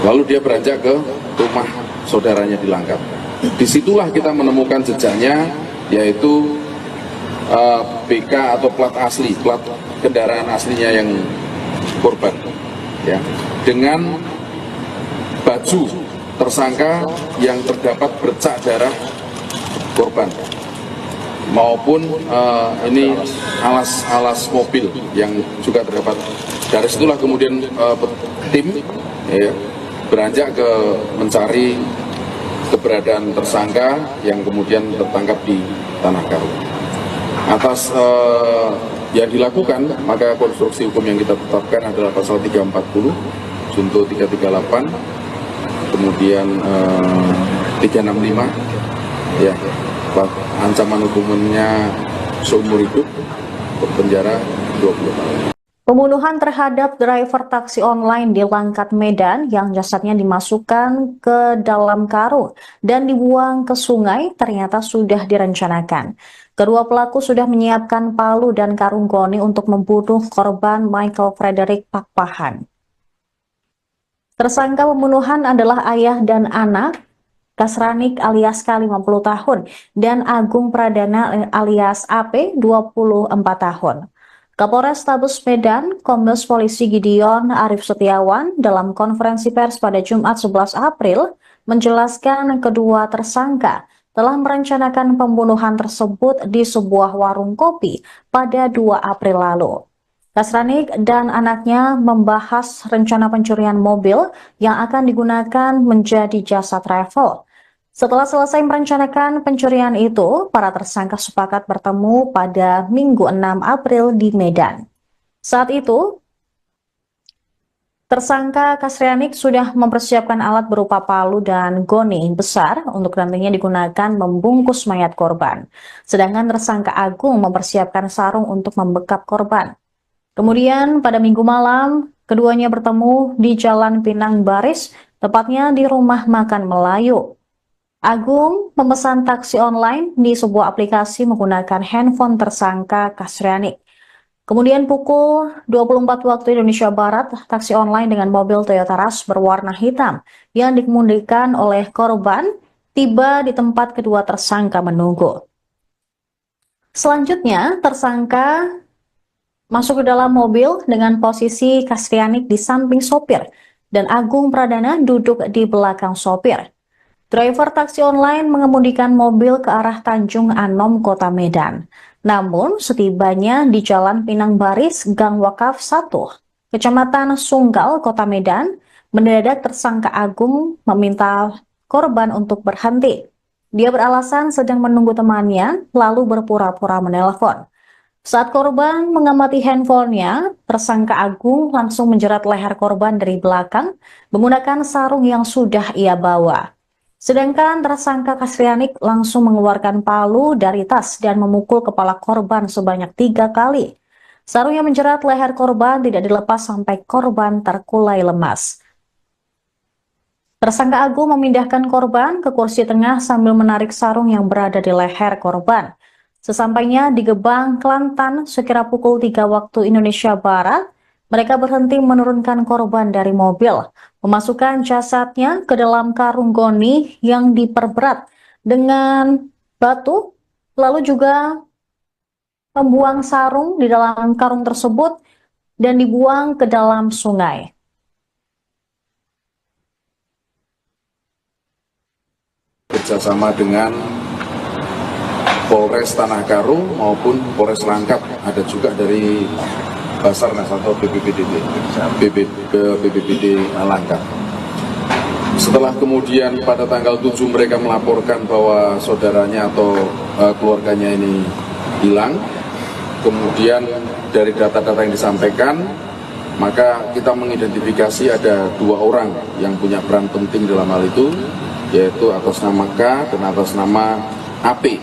Lalu dia beranjak ke rumah saudaranya di Langkat. Disitulah kita menemukan jejaknya, yaitu BK atau plat asli, plat kendaraan aslinya yang korban, ya, dengan baju tersangka yang terdapat bercak darah korban, maupun ini alas mobil yang juga terdapat. Dari situlah kemudian tim, ya, beranjak ke mencari keberadaan tersangka yang kemudian tertangkap di Tanah Karo. Atas yang dilakukan, maka konstruksi hukum yang kita tetapkan adalah pasal 340, junto 338, kemudian 365, ya, ancaman hukumannya seumur hidup, penjara 20 tahun. Pembunuhan terhadap driver taksi online di Langkat, Medan yang jasadnya dimasukkan ke dalam karung dan dibuang ke sungai ternyata sudah direncanakan. Kedua pelaku sudah menyiapkan palu dan karung goni untuk membunuh korban Michael Frederick Pakpahan. Tersangka pembunuhan adalah ayah dan anak, Kasranik alias K 50 tahun dan Agung Pradana alias AP 24 tahun. Kapolres Tabes Medan, Kombes Polisi Gideon Arif Setiawan dalam konferensi pers pada Jumat 11 April menjelaskan kedua tersangka telah merencanakan pembunuhan tersebut di sebuah warung kopi pada 2 April lalu. Kasranik dan anaknya membahas rencana pencurian mobil yang akan digunakan menjadi jasa travel. Setelah selesai merencanakan pencurian itu, para tersangka sepakat bertemu pada Minggu 6 April di Medan. Saat itu, tersangka Kasrianik sudah mempersiapkan alat berupa palu dan goni besar untuk nantinya digunakan membungkus mayat korban. Sedangkan tersangka Agung mempersiapkan sarung untuk membekap korban. Kemudian pada Minggu malam, keduanya bertemu di Jalan Pinang Baris, tepatnya di Rumah Makan Melayu. Agung memesan taksi online di sebuah aplikasi menggunakan handphone tersangka Kasrianik. Kemudian pukul 24 waktu Indonesia Barat, taksi online dengan mobil Toyota Rush berwarna hitam yang dikemudikan oleh korban tiba di tempat kedua tersangka menunggu. Selanjutnya, tersangka masuk ke dalam mobil dengan posisi Kasrianik di samping sopir dan Agung Pradana duduk di belakang sopir. Driver taksi online mengemudikan mobil ke arah Tanjung Anom, Kota Medan. Namun, setibanya di Jalan Pinang Baris, Gang Wakaf 1, Kecamatan Sunggal, Kota Medan, mendadak tersangka Agung meminta korban untuk berhenti. Dia beralasan sedang menunggu temannya, lalu berpura-pura menelpon. Saat korban mengamati handphonenya, tersangka Agung langsung menjerat leher korban dari belakang menggunakan sarung yang sudah ia bawa. Sedangkan tersangka Kasrianik langsung mengeluarkan palu dari tas dan memukul kepala korban sebanyak 3 kali. Sarung yang menjerat leher korban tidak dilepas sampai korban terkulai lemas. Tersangka Agung memindahkan korban ke kursi tengah sambil menarik sarung yang berada di leher korban. Sesampainya di Gebang, Kelantan, sekira pukul 3 waktu Indonesia Barat, mereka berhenti menurunkan korban dari mobil, memasukkan jasadnya ke dalam karung goni yang diperberat dengan batu, lalu juga membuang sarung di dalam karung tersebut dan dibuang ke dalam sungai. Bekerjasama dengan Polres Tanah Karo maupun Polres Langkat, ada juga dari Basarnas atau BPBD Langkat. Setelah kemudian pada tanggal 7 mereka melaporkan bahwa saudaranya atau keluarganya ini hilang, kemudian dari data-data yang disampaikan, maka kita mengidentifikasi ada 2 orang yang punya peran penting dalam hal itu, yaitu atas nama K dan atas nama AP.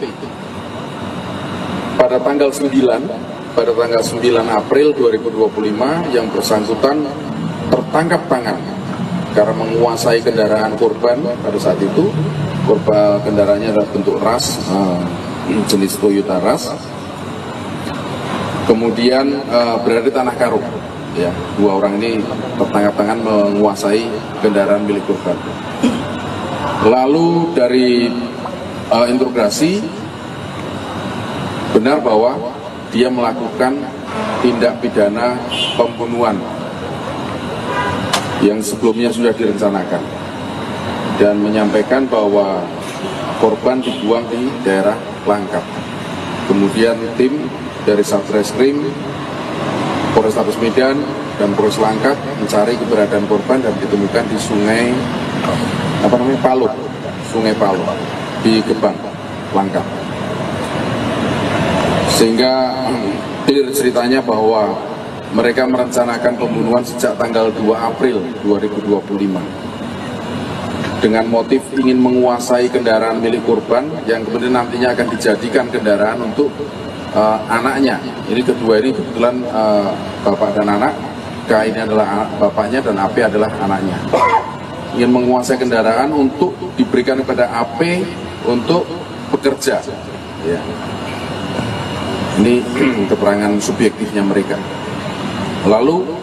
Pada tanggal 9 April 2025 yang bersangkutan tertangkap tangan karena menguasai kendaraan korban pada saat itu. Korban kendaraannya adalah bentuk ras, jenis Toyota Ras. Kemudian berada di Tanah Karo. Ya, 2 orang ini tertangkap tangan menguasai kendaraan milik korban. Lalu dari interogasi benar bahwa dia melakukan tindak pidana pembunuhan yang sebelumnya sudah direncanakan dan menyampaikan bahwa korban dibuang di daerah Langkat. Kemudian tim dari Satreskrim, Polrestabes Medan dan Polres Langkat mencari keberadaan korban dan ditemukan di Sungai Palu di Gebang, Langkat. Sehingga clear ceritanya bahwa mereka merencanakan pembunuhan sejak tanggal 2 April 2025 dengan motif ingin menguasai kendaraan milik korban yang kemudian nantinya akan dijadikan kendaraan untuk anaknya. Ini kedua ini kebetulan bapak dan anak. K ini adalah bapaknya dan AP adalah anaknya. Ingin menguasai kendaraan untuk diberikan kepada AP untuk bekerja. Ya. Ini keterangan subjektifnya mereka. Lalu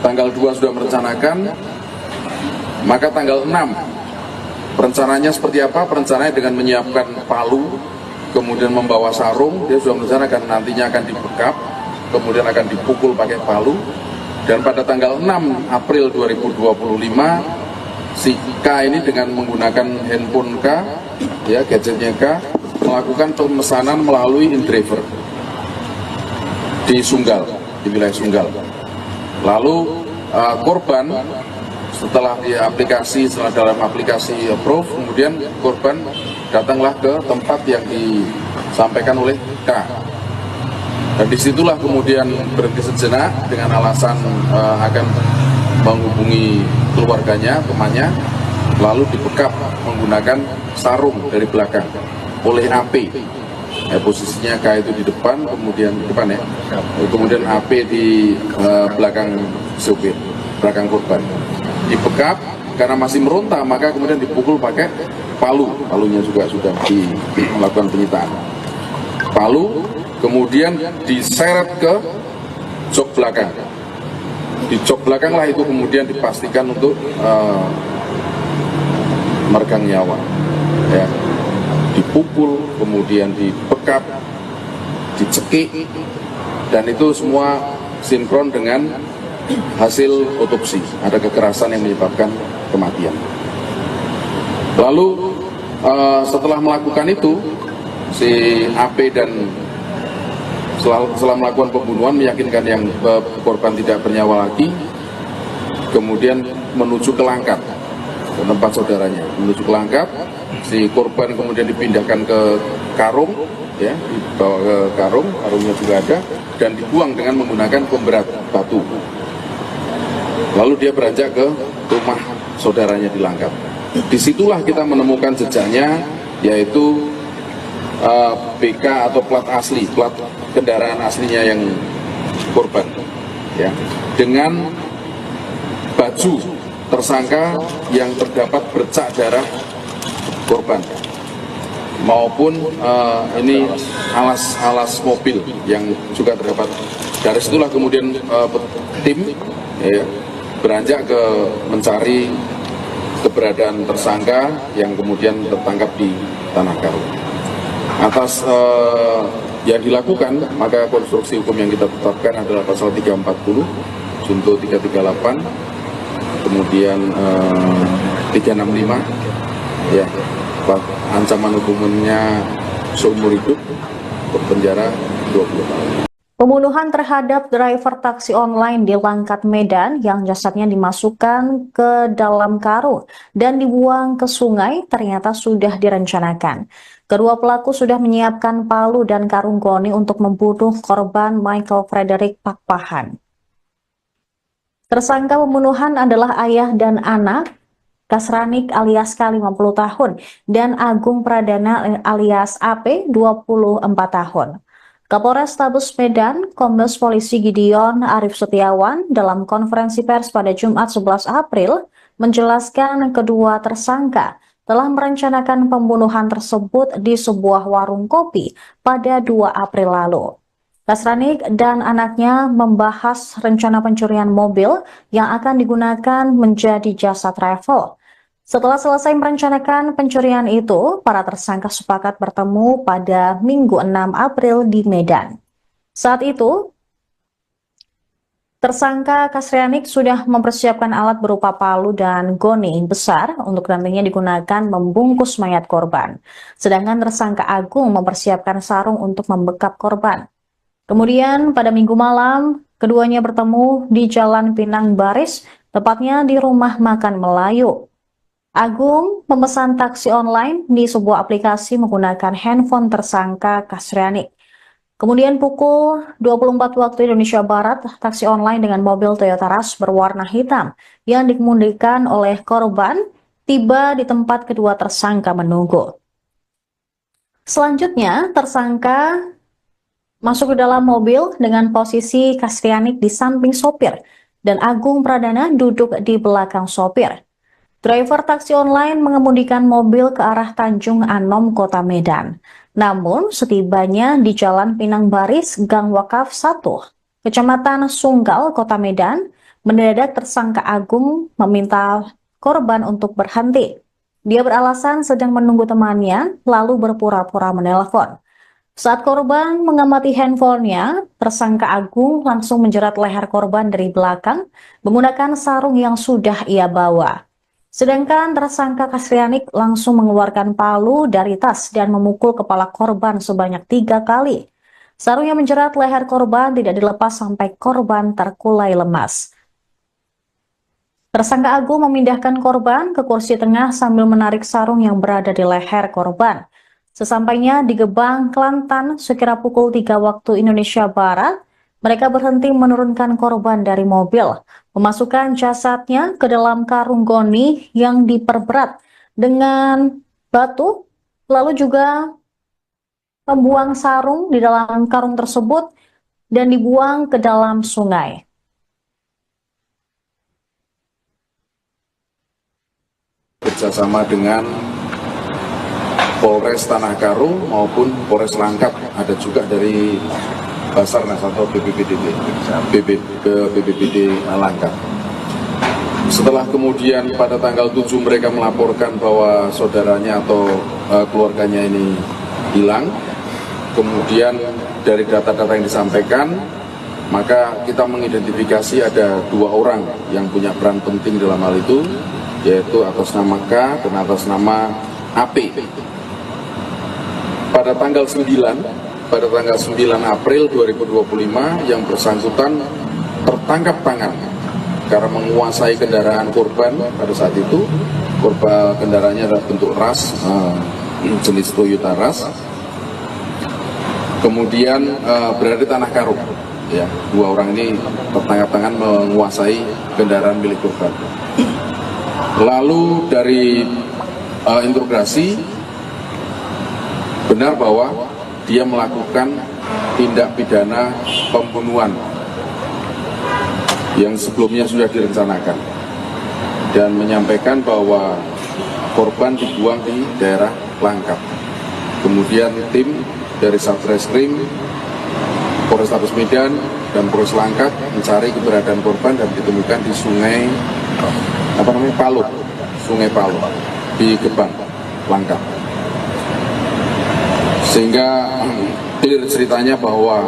tanggal 2 sudah merencanakan, maka tanggal 6 perencanaannya seperti apa? Perencanaannya dengan menyiapkan palu, kemudian membawa sarung. Dia sudah merencanakan nantinya akan dibekap, kemudian akan dipukul pakai palu. Dan pada tanggal 6 April 2025 si K ini dengan menggunakan handphone K, ya gadgetnya K, melakukan pemesanan melalui InDriver di Sunggal, di wilayah Sunggal. Lalu korban setelah dalam aplikasi approve, kemudian korban datanglah ke tempat yang disampaikan oleh K. Dan disitulah kemudian berhenti sejenak dengan alasan akan menghubungi keluarganya, temannya, lalu dibekap menggunakan sarung dari belakang oleh AP. Posisinya K itu di depan, kemudian di depan ya, kemudian AP di belakang sopir, belakang korban. Dibekap karena masih meronta, maka kemudian dipukul pakai palunya juga sudah melakukan penyitaan. Palu kemudian diseret ke jok belakang. Di jok belakang lah itu kemudian dipastikan untuk meregang nyawa. Ya. Dipukul, kemudian dibekap, dicekik, dan itu semua sinkron dengan hasil otopsi. Ada kekerasan yang menyebabkan kematian. Lalu setelah melakukan itu, si AP dan setelah melakukan pembunuhan meyakinkan yang korban tidak bernyawa lagi, kemudian menuju ke Langkat ke tempat saudaranya, menuju ke Langkat. Si korban kemudian dipindahkan ke karung, ya, dibawa ke karung, karungnya juga ada, dan dibuang dengan menggunakan pemberat batu. Lalu dia beranjak ke rumah saudaranya di Langkat. Disitulah kita menemukan jejaknya, yaitu BK atau plat asli, plat kendaraan aslinya yang korban, ya, dengan baju tersangka yang terdapat bercak darah korban, maupun ini alas mobil yang juga terdapat. Dari situlah kemudian tim, ya, beranjak ke mencari keberadaan tersangka yang kemudian tertangkap di Tanah Karo. Atas yang dilakukan, maka konstruksi hukum yang kita tetapkan adalah pasal 340, junto 338, kemudian 365, ya, ancaman hukumnya seumur hidup, berpenjara 20 tahun. Pembunuhan terhadap driver taksi online di Langkat, Medan yang jasadnya dimasukkan ke dalam karung dan dibuang ke sungai ternyata sudah direncanakan. Kedua pelaku sudah menyiapkan palu dan karung goni untuk membunuh korban Michael Frederick Pakpahan. Tersangka pembunuhan adalah ayah dan anak Kasranik alias K 50 tahun dan Agung Pradana alias AP 24 tahun. Kapolres Tabes Medan, Kombes Polisi Gideon Arif Setiawan dalam konferensi pers pada Jumat 11 April menjelaskan kedua tersangka telah merencanakan pembunuhan tersebut di sebuah warung kopi pada 2 April lalu. Kasranik dan anaknya membahas rencana pencurian mobil yang akan digunakan menjadi jasa travel. Setelah selesai merencanakan pencurian itu, para tersangka sepakat bertemu pada Minggu 6 April di Medan. Saat itu, tersangka Kasrianik sudah mempersiapkan alat berupa palu dan goni besar untuk nantinya digunakan membungkus mayat korban. Sedangkan tersangka Agung mempersiapkan sarung untuk membekap korban. Kemudian pada Minggu malam, keduanya bertemu di Jalan Pinang Baris, tepatnya di rumah makan Melayu. Agung memesan taksi online di sebuah aplikasi menggunakan handphone tersangka Kasrianik. Kemudian pukul 24 waktu Indonesia Barat, taksi online dengan mobil Toyota Rush berwarna hitam yang dikemudikan oleh korban tiba di tempat kedua tersangka menunggu. Selanjutnya, tersangka masuk ke dalam mobil dengan posisi Kasrianik di samping sopir dan Agung Pradana duduk di belakang sopir. Driver taksi online mengemudikan mobil ke arah Tanjung Anom, Kota Medan. Namun, setibanya di Jalan Pinang Baris, Gang Wakaf 1, Kecamatan Sunggal, Kota Medan, mendadak tersangka Agung meminta korban untuk berhenti. Dia beralasan sedang menunggu temannya, lalu berpura-pura menelpon. Saat korban mengamati handphonenya, tersangka Agung langsung menjerat leher korban dari belakang menggunakan sarung yang sudah ia bawa. Sedangkan tersangka Kasrianik langsung mengeluarkan palu dari tas dan memukul kepala korban sebanyak 3 kali. Sarung yang menjerat leher korban tidak dilepas sampai korban terkulai lemas. Tersangka Agung memindahkan korban ke kursi tengah sambil menarik sarung yang berada di leher korban. Sesampainya di Gebang, Kelantan, sekira pukul 3 waktu Indonesia Barat, mereka berhenti menurunkan korban dari mobil, memasukkan jasadnya ke dalam karung goni yang diperberat dengan batu, lalu juga membuang sarung di dalam karung tersebut dan dibuang ke dalam sungai. Bersama dengan Polres Tanah Karo maupun Polres Langkat, ada juga dari Basarnas atau BPBD Langkat. Setelah kemudian pada tanggal 7 mereka melaporkan bahwa saudaranya atau keluarganya ini hilang, kemudian dari data-data yang disampaikan, maka kita mengidentifikasi ada 2 orang yang punya peran penting dalam hal itu, yaitu atas nama K dan atas nama AP. Pada tanggal 9 April 2025 yang bersangkutan tertangkap tangan karena menguasai kendaraan korban pada saat itu, Korban kendaraannya adalah bentuk ras, jenis Toyota Ras. Kemudian berada di Tanah Karung. Ya, dua orang ini tertangkap tangan menguasai kendaraan milik korban. Lalu dari interogasi benar bahwa dia melakukan tindak pidana pembunuhan yang sebelumnya sudah direncanakan dan menyampaikan bahwa korban dibuang di daerah Langkat. Kemudian tim dari Satreskrim, Polrestabes Medan dan Polres Langkat mencari keberadaan korban dan ditemukan di Sungai Palu, di Gebang, Langkat. Sehingga clear ceritanya bahwa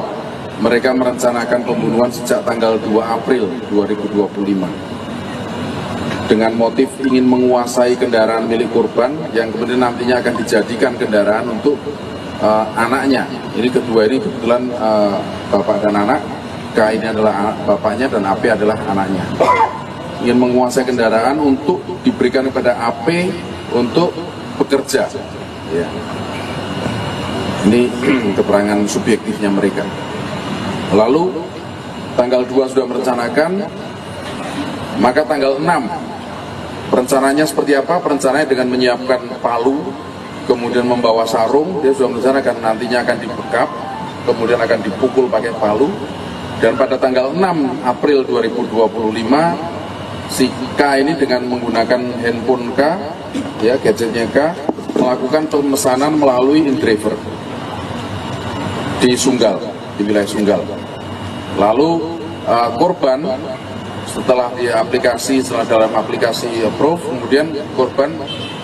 mereka merencanakan pembunuhan sejak tanggal 2 April 2025 dengan motif ingin menguasai kendaraan milik korban yang kemudian nantinya akan dijadikan kendaraan untuk anaknya. Ini kedua ini kebetulan bapak dan anak. K ini adalah bapaknya dan AP adalah anaknya. Ingin menguasai kendaraan untuk diberikan kepada AP untuk bekerja. Ya. Ini keterangan subjektifnya mereka. Lalu tanggal 2 sudah merencanakan, maka tanggal 6 perencanaannya seperti apa? Perencanaannya dengan menyiapkan palu, kemudian membawa sarung. Dia sudah merencanakan nantinya akan dibekap, kemudian akan dipukul pakai palu. Dan pada tanggal 6 April 2025 si K ini dengan menggunakan handphone K, ya gadgetnya K, melakukan pemesanan melalui InDriver di Sunggal, di wilayah Sunggal. Lalu korban setelah dalam aplikasi approve, kemudian korban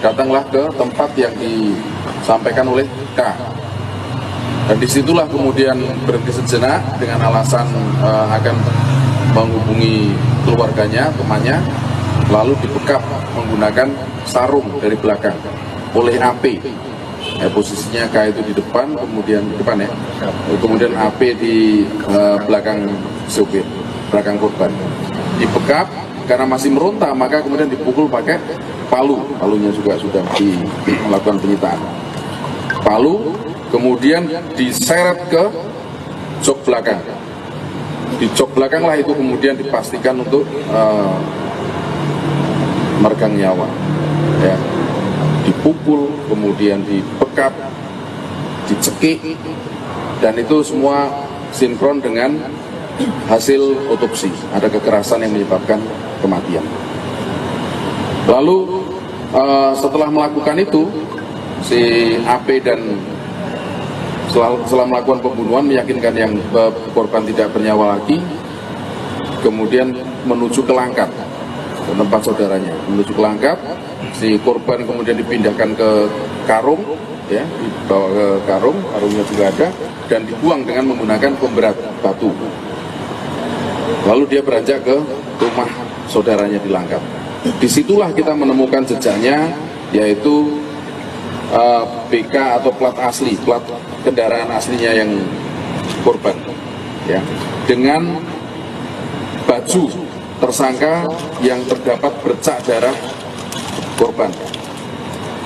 datanglah ke tempat yang disampaikan oleh K. Dan disitulah kemudian berhenti sejenak dengan alasan akan menghubungi keluarganya, temannya, lalu dibekap menggunakan sarung dari belakang oleh AP. Posisinya K itu di depan, kemudian di depan ya, kemudian AP di belakang sopir, belakang korban. Dibekap karena masih meronta, maka kemudian dipukul pakai palunya juga sudah melakukan penyitaan. Palu kemudian diseret ke jok belakang. Di jok belakang lah itu kemudian dipastikan untuk meregang nyawa. Ya. Dipukul, kemudian dibekap, dicekik, dan itu semua sinkron dengan hasil otopsi. Ada kekerasan yang menyebabkan kematian. Lalu setelah melakukan itu, si AP dan setelah melakukan pembunuhan meyakinkan yang korban tidak bernyawa lagi, kemudian menuju ke Langkat, ke tempat saudaranya. Menuju ke Langkat, si korban kemudian dipindahkan ke karung, ya, dibawa ke karungnya juga ada, dan dibuang dengan menggunakan pemberat batu. Lalu dia beranjak ke rumah saudaranya di Langkat. Disitulah kita menemukan jejaknya, yaitu BK atau plat asli, plat kendaraan aslinya yang korban, ya, dengan baju tersangka yang terdapat bercak darah korban,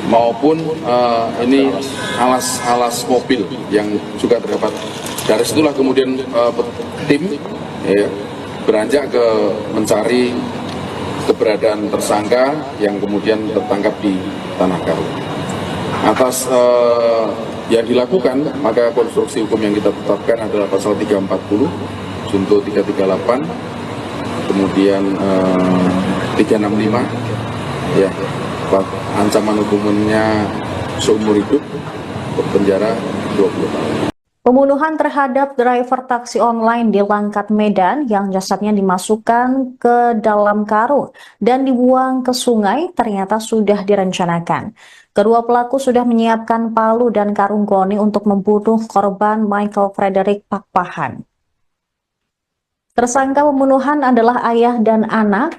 maupun ini alas mobil yang juga terdapat. Dari situlah kemudian tim ya, beranjak ke mencari keberadaan tersangka yang kemudian tertangkap di Tanah Karung. Atas yang dilakukan, maka konstruksi hukum yang kita tetapkan adalah pasal 340, junto 338, kemudian 365, ya, ancaman hukumannya seumur hidup, berpenjara 20 tahun. Pembunuhan terhadap driver taksi online di Langkat, Medan yang jasadnya dimasukkan ke dalam karung dan dibuang ke sungai ternyata sudah direncanakan. Kedua pelaku sudah menyiapkan palu dan karung goni untuk membunuh korban Michael Frederick Pakpahan. Tersangka pembunuhan adalah ayah dan anak,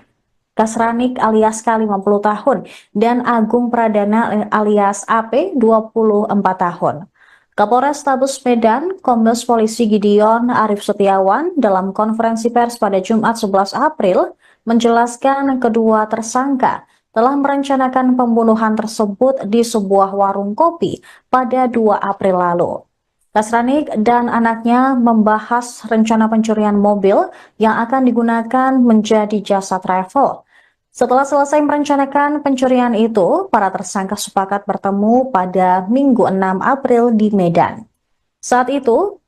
Kasranik alias K 50 tahun dan Agung Pradana alias AP 24 tahun. Kapolres Tabes Medan, Kombes Polisi Gideon Arif Setiawan dalam konferensi pers pada Jumat 11 April menjelaskan kedua tersangka telah merencanakan pembunuhan tersebut di sebuah warung kopi pada 2 April lalu. Kasrianik dan anaknya membahas rencana pencurian mobil yang akan digunakan menjadi jasa travel. Setelah selesai merencanakan pencurian itu, para tersangka sepakat bertemu pada Minggu 6 April di Medan. Saat itu,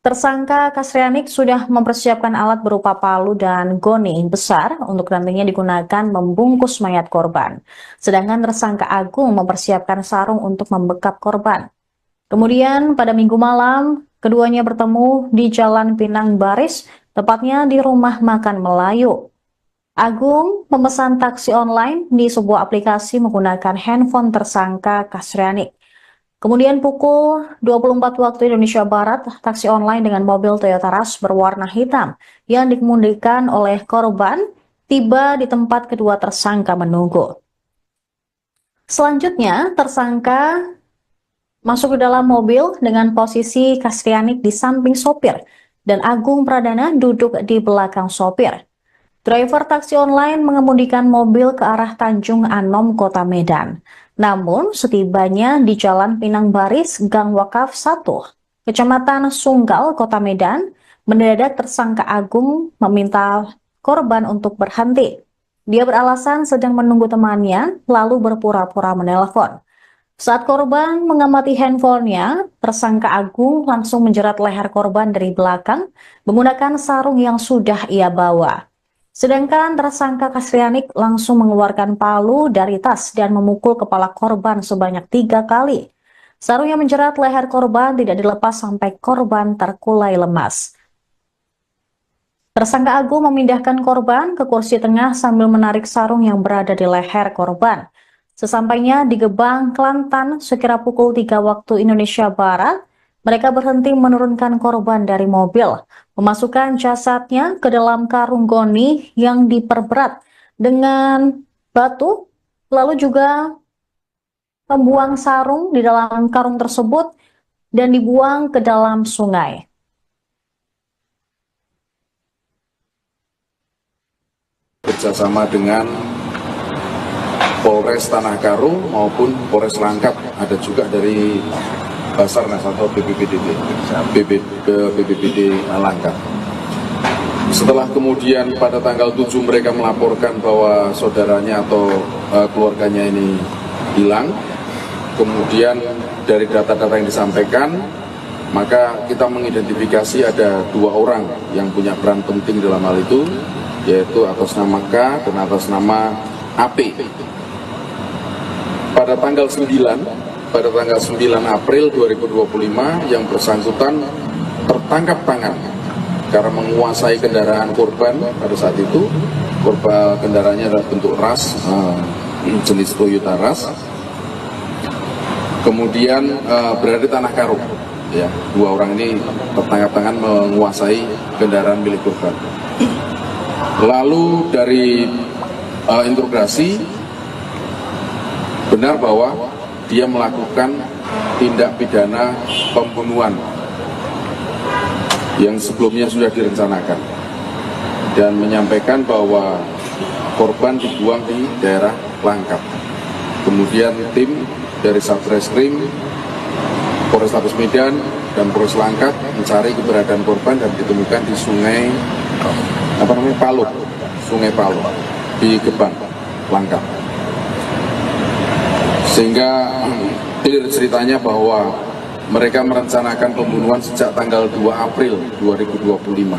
tersangka Kasrianik sudah mempersiapkan alat berupa palu dan goni besar untuk nantinya digunakan membungkus mayat korban. Sedangkan tersangka Agung mempersiapkan sarung untuk membekap korban. Kemudian pada Minggu malam, keduanya bertemu di Jalan Pinang Baris, tepatnya di rumah makan Melayu. Agung memesan taksi online di sebuah aplikasi menggunakan handphone tersangka Kasrianik. Kemudian pukul 24 waktu Indonesia Barat, taksi online dengan mobil Toyota Rush berwarna hitam yang dikemudikan oleh korban tiba di tempat kedua tersangka menunggu. Selanjutnya, tersangka masuk ke dalam mobil dengan posisi Kasrianik di samping sopir dan Agung Pradana duduk di belakang sopir. Driver taksi online mengemudikan mobil ke arah Tanjung Anom, Kota Medan. Namun, setibanya di Jalan Pinang Baris, Gang Wakaf 1, Kecamatan Sunggal, Kota Medan, mendadak tersangka Agung meminta korban untuk berhenti. Dia beralasan sedang menunggu temannya, lalu berpura-pura menelpon. Saat korban mengamati handphonenya, tersangka Agung langsung menjerat leher korban dari belakang menggunakan sarung yang sudah ia bawa. Sedangkan tersangka Kasrianik langsung mengeluarkan palu dari tas dan memukul kepala korban sebanyak 3 kali. Sarung yang menjerat leher korban tidak dilepas sampai korban terkulai lemas. Tersangka Agung memindahkan korban ke kursi tengah sambil menarik sarung yang berada di leher korban. Sesampainya di Gebang, Kelantan, sekira pukul 3 waktu Indonesia Barat, mereka berhenti menurunkan korban dari mobil, memasukkan jasadnya ke dalam karung goni yang diperberat dengan batu, lalu juga membuang sarung di dalam karung tersebut dan dibuang ke dalam sungai. Bekerjasama dengan Polres Tanah Karo maupun Polres Langkat, ada juga dari Basarnas atau BPBD Langkat. Setelah kemudian pada tanggal 7 mereka melaporkan bahwa saudaranya atau keluarganya ini hilang, kemudian dari data-data yang disampaikan, maka kita mengidentifikasi ada 2 orang yang punya peran penting dalam hal itu, yaitu atas nama K dan atas nama AP. Pada tanggal 9 April 2025 yang bersangkutan tertangkap tangan karena menguasai kendaraan korban pada saat itu. Korban kendaraannya adalah bentuk Rush, jenis Toyota Rush. Kemudian berada di Tanah Karo. Ya, 2 orang ini tertangkap tangan menguasai kendaraan milik korban. Lalu dari interogasi benar bahwa dia melakukan tindak pidana pembunuhan yang sebelumnya sudah direncanakan dan menyampaikan bahwa korban dibuang di daerah Langkat. Kemudian tim dari Satreskrim, Polrestabes Medan dan Polres Langkat mencari keberadaan korban dan ditemukan di Sungai Palu di Gebang, Langkat. Sehingga clear ceritanya bahwa mereka merencanakan pembunuhan sejak tanggal 2 April 2025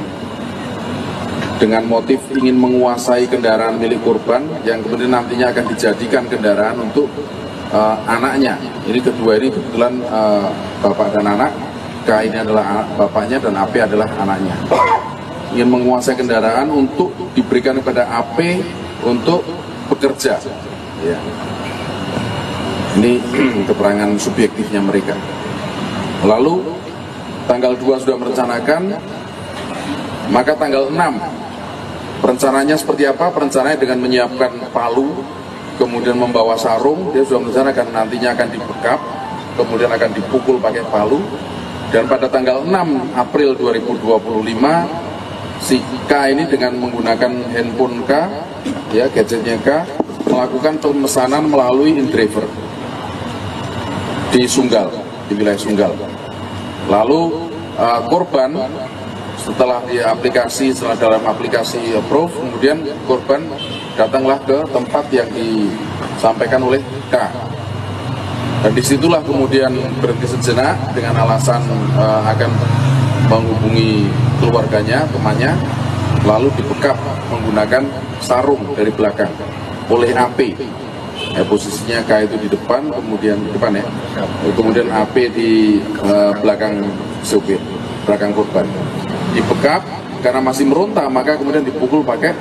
dengan motif ingin menguasai kendaraan milik korban yang kemudian nantinya akan dijadikan kendaraan untuk anaknya. Ini kedua ini kebetulan bapak dan anak. K ini adalah bapaknya dan AP adalah anaknya. Ingin menguasai kendaraan untuk diberikan kepada AP untuk bekerja. Ya. Ini keterangan subjektifnya mereka. Lalu tanggal 2 sudah merencanakan, maka tanggal 6 perencanaannya seperti apa? Perencanaannya dengan menyiapkan palu, kemudian membawa sarung. Dia sudah merencanakan nantinya akan dibekap, kemudian akan dipukul pakai palu. Dan pada tanggal 6 April 2025 si K ini dengan menggunakan handphone K ya gadgetnya K, melakukan pemesanan melalui InDriver di Sunggal, di wilayah Sunggal. Lalu korban setelah dalam aplikasi approve, kemudian korban datanglah ke tempat yang disampaikan oleh K. Dan disitulah kemudian berhenti sejenak dengan alasan akan menghubungi keluarganya, temannya, lalu dibekap menggunakan sarung dari belakang oleh AP. Posisinya K itu di depan, kemudian kemudian AP di belakang sopir, belakang korban. Dibekap karena masih meronta, maka kemudian dipukul pakai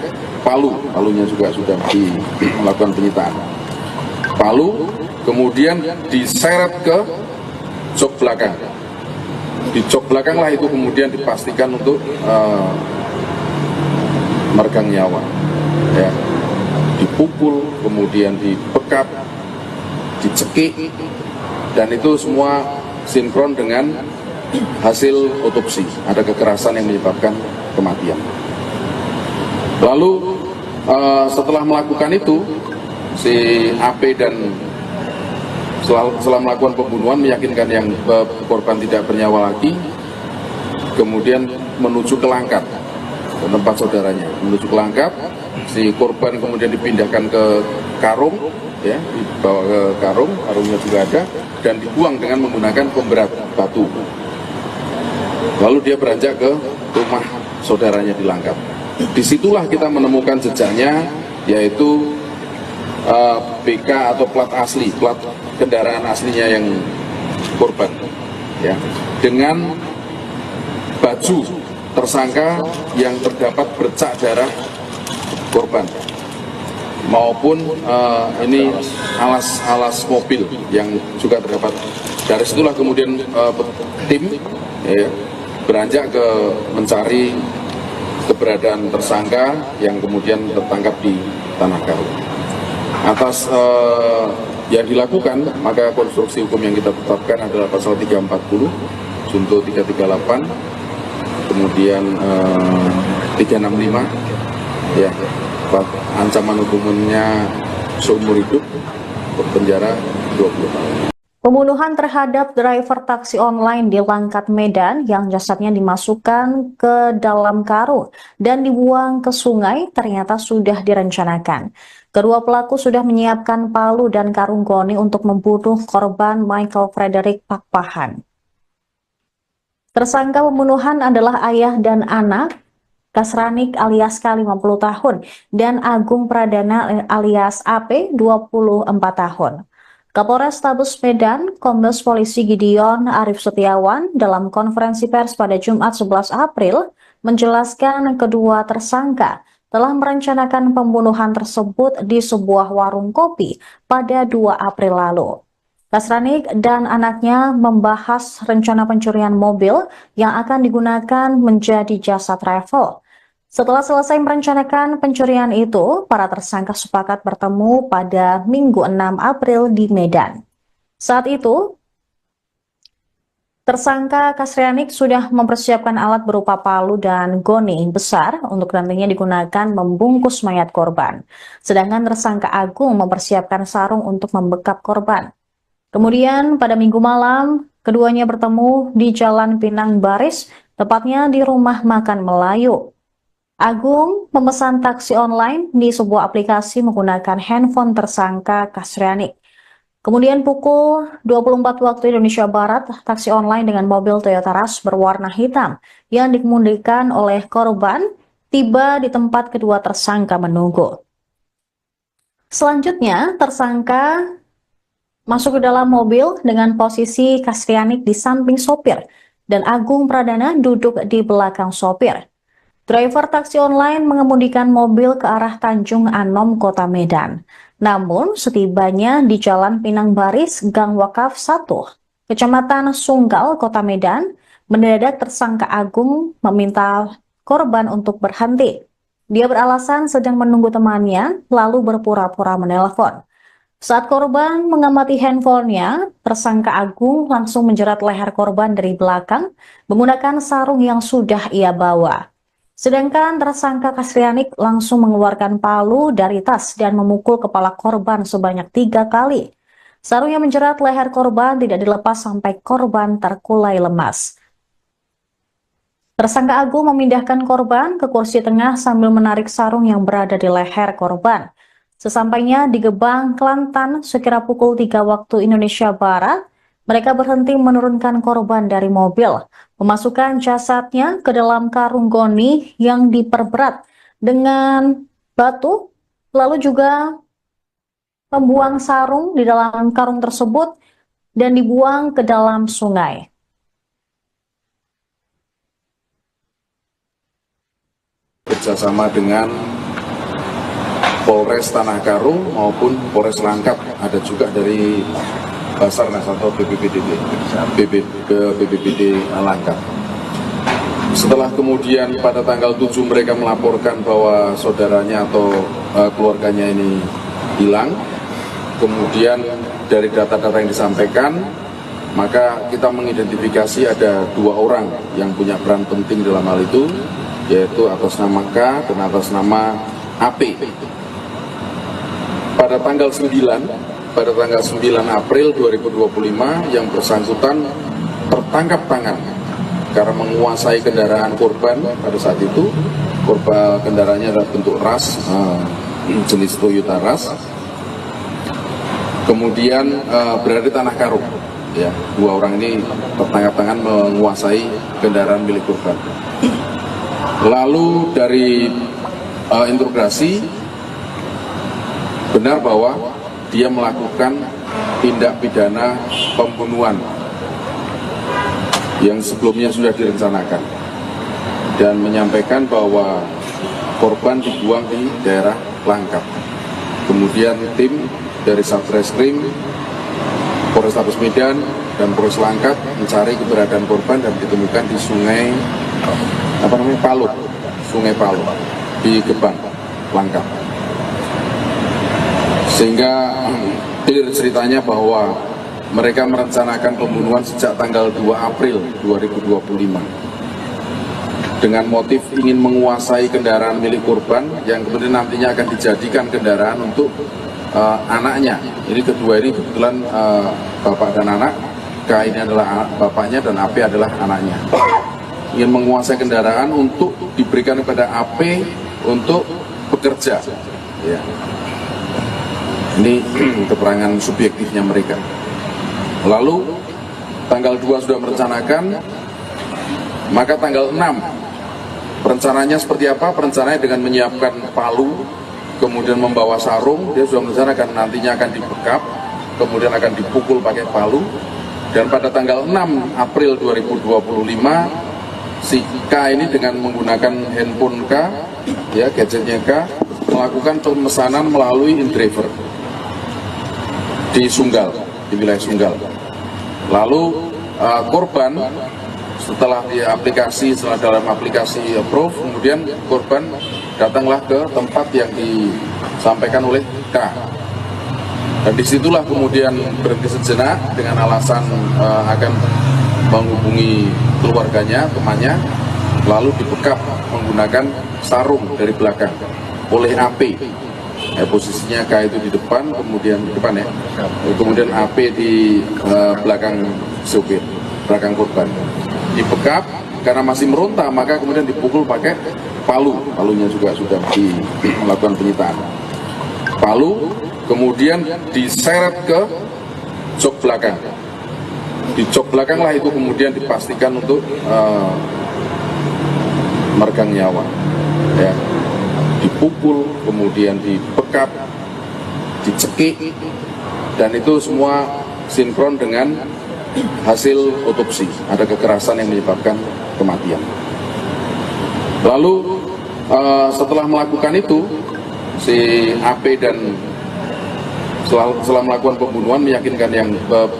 palunya juga sudah melakukan penyitaan. Palu kemudian diseret ke jok belakang. Di jok belakang lah itu kemudian dipastikan untuk meregang nyawa. Ya. Dipukul, kemudian dibekap, dicekik, dan itu semua sinkron dengan hasil otopsi. Ada kekerasan yang menyebabkan kematian. Lalu setelah melakukan itu, si AP dan setelah melakukan pembunuhan meyakinkan yang korban tidak bernyawa lagi, kemudian menuju ke Langkat, ke tempat saudaranya. Menuju ke Langkat, si korban kemudian dipindahkan ke karung, ya, dibawa ke karungnya juga ada, dan dibuang dengan menggunakan pemberat batu. Lalu dia beranjak ke rumah saudaranya di Langkat. Disitulah kita menemukan jejaknya, yaitu BK atau plat asli, plat kendaraan aslinya yang korban, ya, dengan baju tersangka yang terdapat bercak darah korban, maupun ini alas mobil yang juga terdapat. Dari situlah kemudian tim ya, beranjak ke mencari keberadaan tersangka yang kemudian tertangkap di Tanah Karo. Atas yang dilakukan, maka konstruksi hukum yang kita tetapkan adalah pasal 340, junto 338, kemudian 365, ya, ancaman hukumannya seumur hidup, penjara 20 tahun. Pembunuhan terhadap driver taksi online di Langkat, Medan yang jasadnya dimasukkan ke dalam karung dan dibuang ke sungai ternyata sudah direncanakan. Kedua pelaku sudah menyiapkan palu dan karung goni untuk membunuh korban Michael Frederick Pakpahan. Tersangka pembunuhan adalah ayah dan anak, Kasranik alias K 50 tahun dan Agung Pradana alias AP 24 tahun. Kapolres Tabes Medan, Kombes Polisi Gideon Arif Setiawan dalam konferensi pers pada Jumat 11 April menjelaskan kedua tersangka telah merencanakan pembunuhan tersebut di sebuah warung kopi pada 2 April lalu. Kasranik dan anaknya membahas rencana pencurian mobil yang akan digunakan menjadi jasa travel. Setelah selesai merencanakan pencurian itu, para tersangka sepakat bertemu pada Minggu 6 April di Medan. Saat itu, tersangka Kasrianik sudah mempersiapkan alat berupa palu dan goni besar untuk nantinya digunakan membungkus mayat korban. Sedangkan tersangka Agung mempersiapkan sarung untuk membekap korban. Kemudian pada Minggu malam, keduanya bertemu di Jalan Pinang Baris, tepatnya di Rumah Makan Melayu. Agung memesan taksi online di sebuah aplikasi menggunakan handphone tersangka Kasrianik. Kemudian pukul 24 waktu Indonesia Barat, taksi online dengan mobil Toyota Rush berwarna hitam yang dikemudikan oleh korban tiba di tempat kedua tersangka menunggu. Selanjutnya, tersangka masuk ke dalam mobil dengan posisi Kasrianik di samping sopir dan Agung Pradana duduk di belakang sopir. Driver taksi online mengemudikan mobil ke arah Tanjung Anom, Kota Medan. Namun, setibanya di Jalan Pinang Baris, Gang Wakaf 1, Kecamatan Sunggal, Kota Medan, mendadak tersangka Agung meminta korban untuk berhenti. Dia beralasan sedang menunggu temannya, lalu berpura-pura menelpon. Saat korban mengamati handphonenya, tersangka Agung langsung menjerat leher korban dari belakang menggunakan sarung yang sudah ia bawa. Sedangkan tersangka Kasrianik langsung mengeluarkan palu dari tas dan memukul kepala korban sebanyak 3 kali. Sarung yang menjerat leher korban tidak dilepas sampai korban terkulai lemas. Tersangka Agung memindahkan korban ke kursi tengah sambil menarik sarung yang berada di leher korban. Sesampainya di Gebang, Kelantan, sekira pukul 3 waktu Indonesia Barat, mereka berhenti menurunkan korban dari mobil, memasukkan jasadnya ke dalam karung goni yang diperberat dengan batu, lalu juga membuang sarung di dalam karung tersebut dan dibuang ke dalam sungai. Kerjasama dengan Polres Tanah Karo maupun Polres Langkat, ada juga dari Basarnas atau BPBD Langkat. Setelah kemudian pada tanggal 7 mereka melaporkan bahwa saudaranya atau keluarganya ini hilang, kemudian dari data-data yang disampaikan, maka kita mengidentifikasi ada 2 orang yang punya peran penting dalam hal itu, yaitu atas nama K dan atas nama AP. Pada tanggal 9 April 2025 yang bersangkutan tertangkap tangan karena menguasai kendaraan korban. Pada saat itu korban kendaraannya adalah bentuk ras, jenis Toyota Ras, kemudian berada di Tanah Karo. Ya, 2 orang ini tertangkap tangan menguasai kendaraan milik korban. Lalu dari interogasi benar bahwa dia melakukan tindak pidana pembunuhan yang sebelumnya sudah direncanakan dan menyampaikan bahwa korban dibuang di daerah Langkat. Kemudian tim dari Satreskrim, Polrestabes Medan dan Polres Langkat mencari keberadaan korban dan ditemukan di Sungai Palu di Gebang, Langkat. Sehingga clear ceritanya bahwa mereka merencanakan pembunuhan sejak tanggal 2 April 2025 dengan motif ingin menguasai kendaraan milik korban yang kemudian nantinya akan dijadikan kendaraan untuk anaknya. Ini kedua ini kebetulan bapak dan anak. K ini adalah bapaknya dan AP adalah anaknya. Ingin menguasai kendaraan untuk diberikan kepada AP untuk bekerja. Ya. Ini keterangan subjektifnya mereka. Lalu tanggal 2 sudah merencanakan, maka tanggal 6 perencanaannya seperti apa? Perencanaannya dengan menyiapkan palu, kemudian membawa sarung. Dia sudah merencanakan nantinya akan dibekap, kemudian akan dipukul pakai palu. Dan pada tanggal 6 April 2025, si K ini dengan menggunakan handphone K, ya gadgetnya K, melakukan pemesanan melalui InDriver di Sunggal, di wilayah Sunggal. Lalu korban setelah dalam aplikasi approve, kemudian korban datanglah ke tempat yang disampaikan oleh K. Dan disitulah kemudian berhenti sejenak dengan alasan akan menghubungi keluarganya, temannya, lalu dibekap menggunakan sarung dari belakang oleh AP. Posisinya K itu di depan, kemudian di depan ya, kemudian AP di belakang sopir, belakang korban. Dibekap karena masih meronta, maka kemudian dipukul pakai palunya juga sudah melakukan penyitaan. Palu kemudian diseret ke jok belakang. Di jok belakang lah itu kemudian dipastikan untuk meregang nyawa. Ya. Dipukul, kemudian dibekap, dicekik, dan itu semua sinkron dengan hasil otopsi. Ada kekerasan yang menyebabkan kematian. Lalu setelah melakukan itu, si AP dan setelah melakukan pembunuhan meyakinkan yang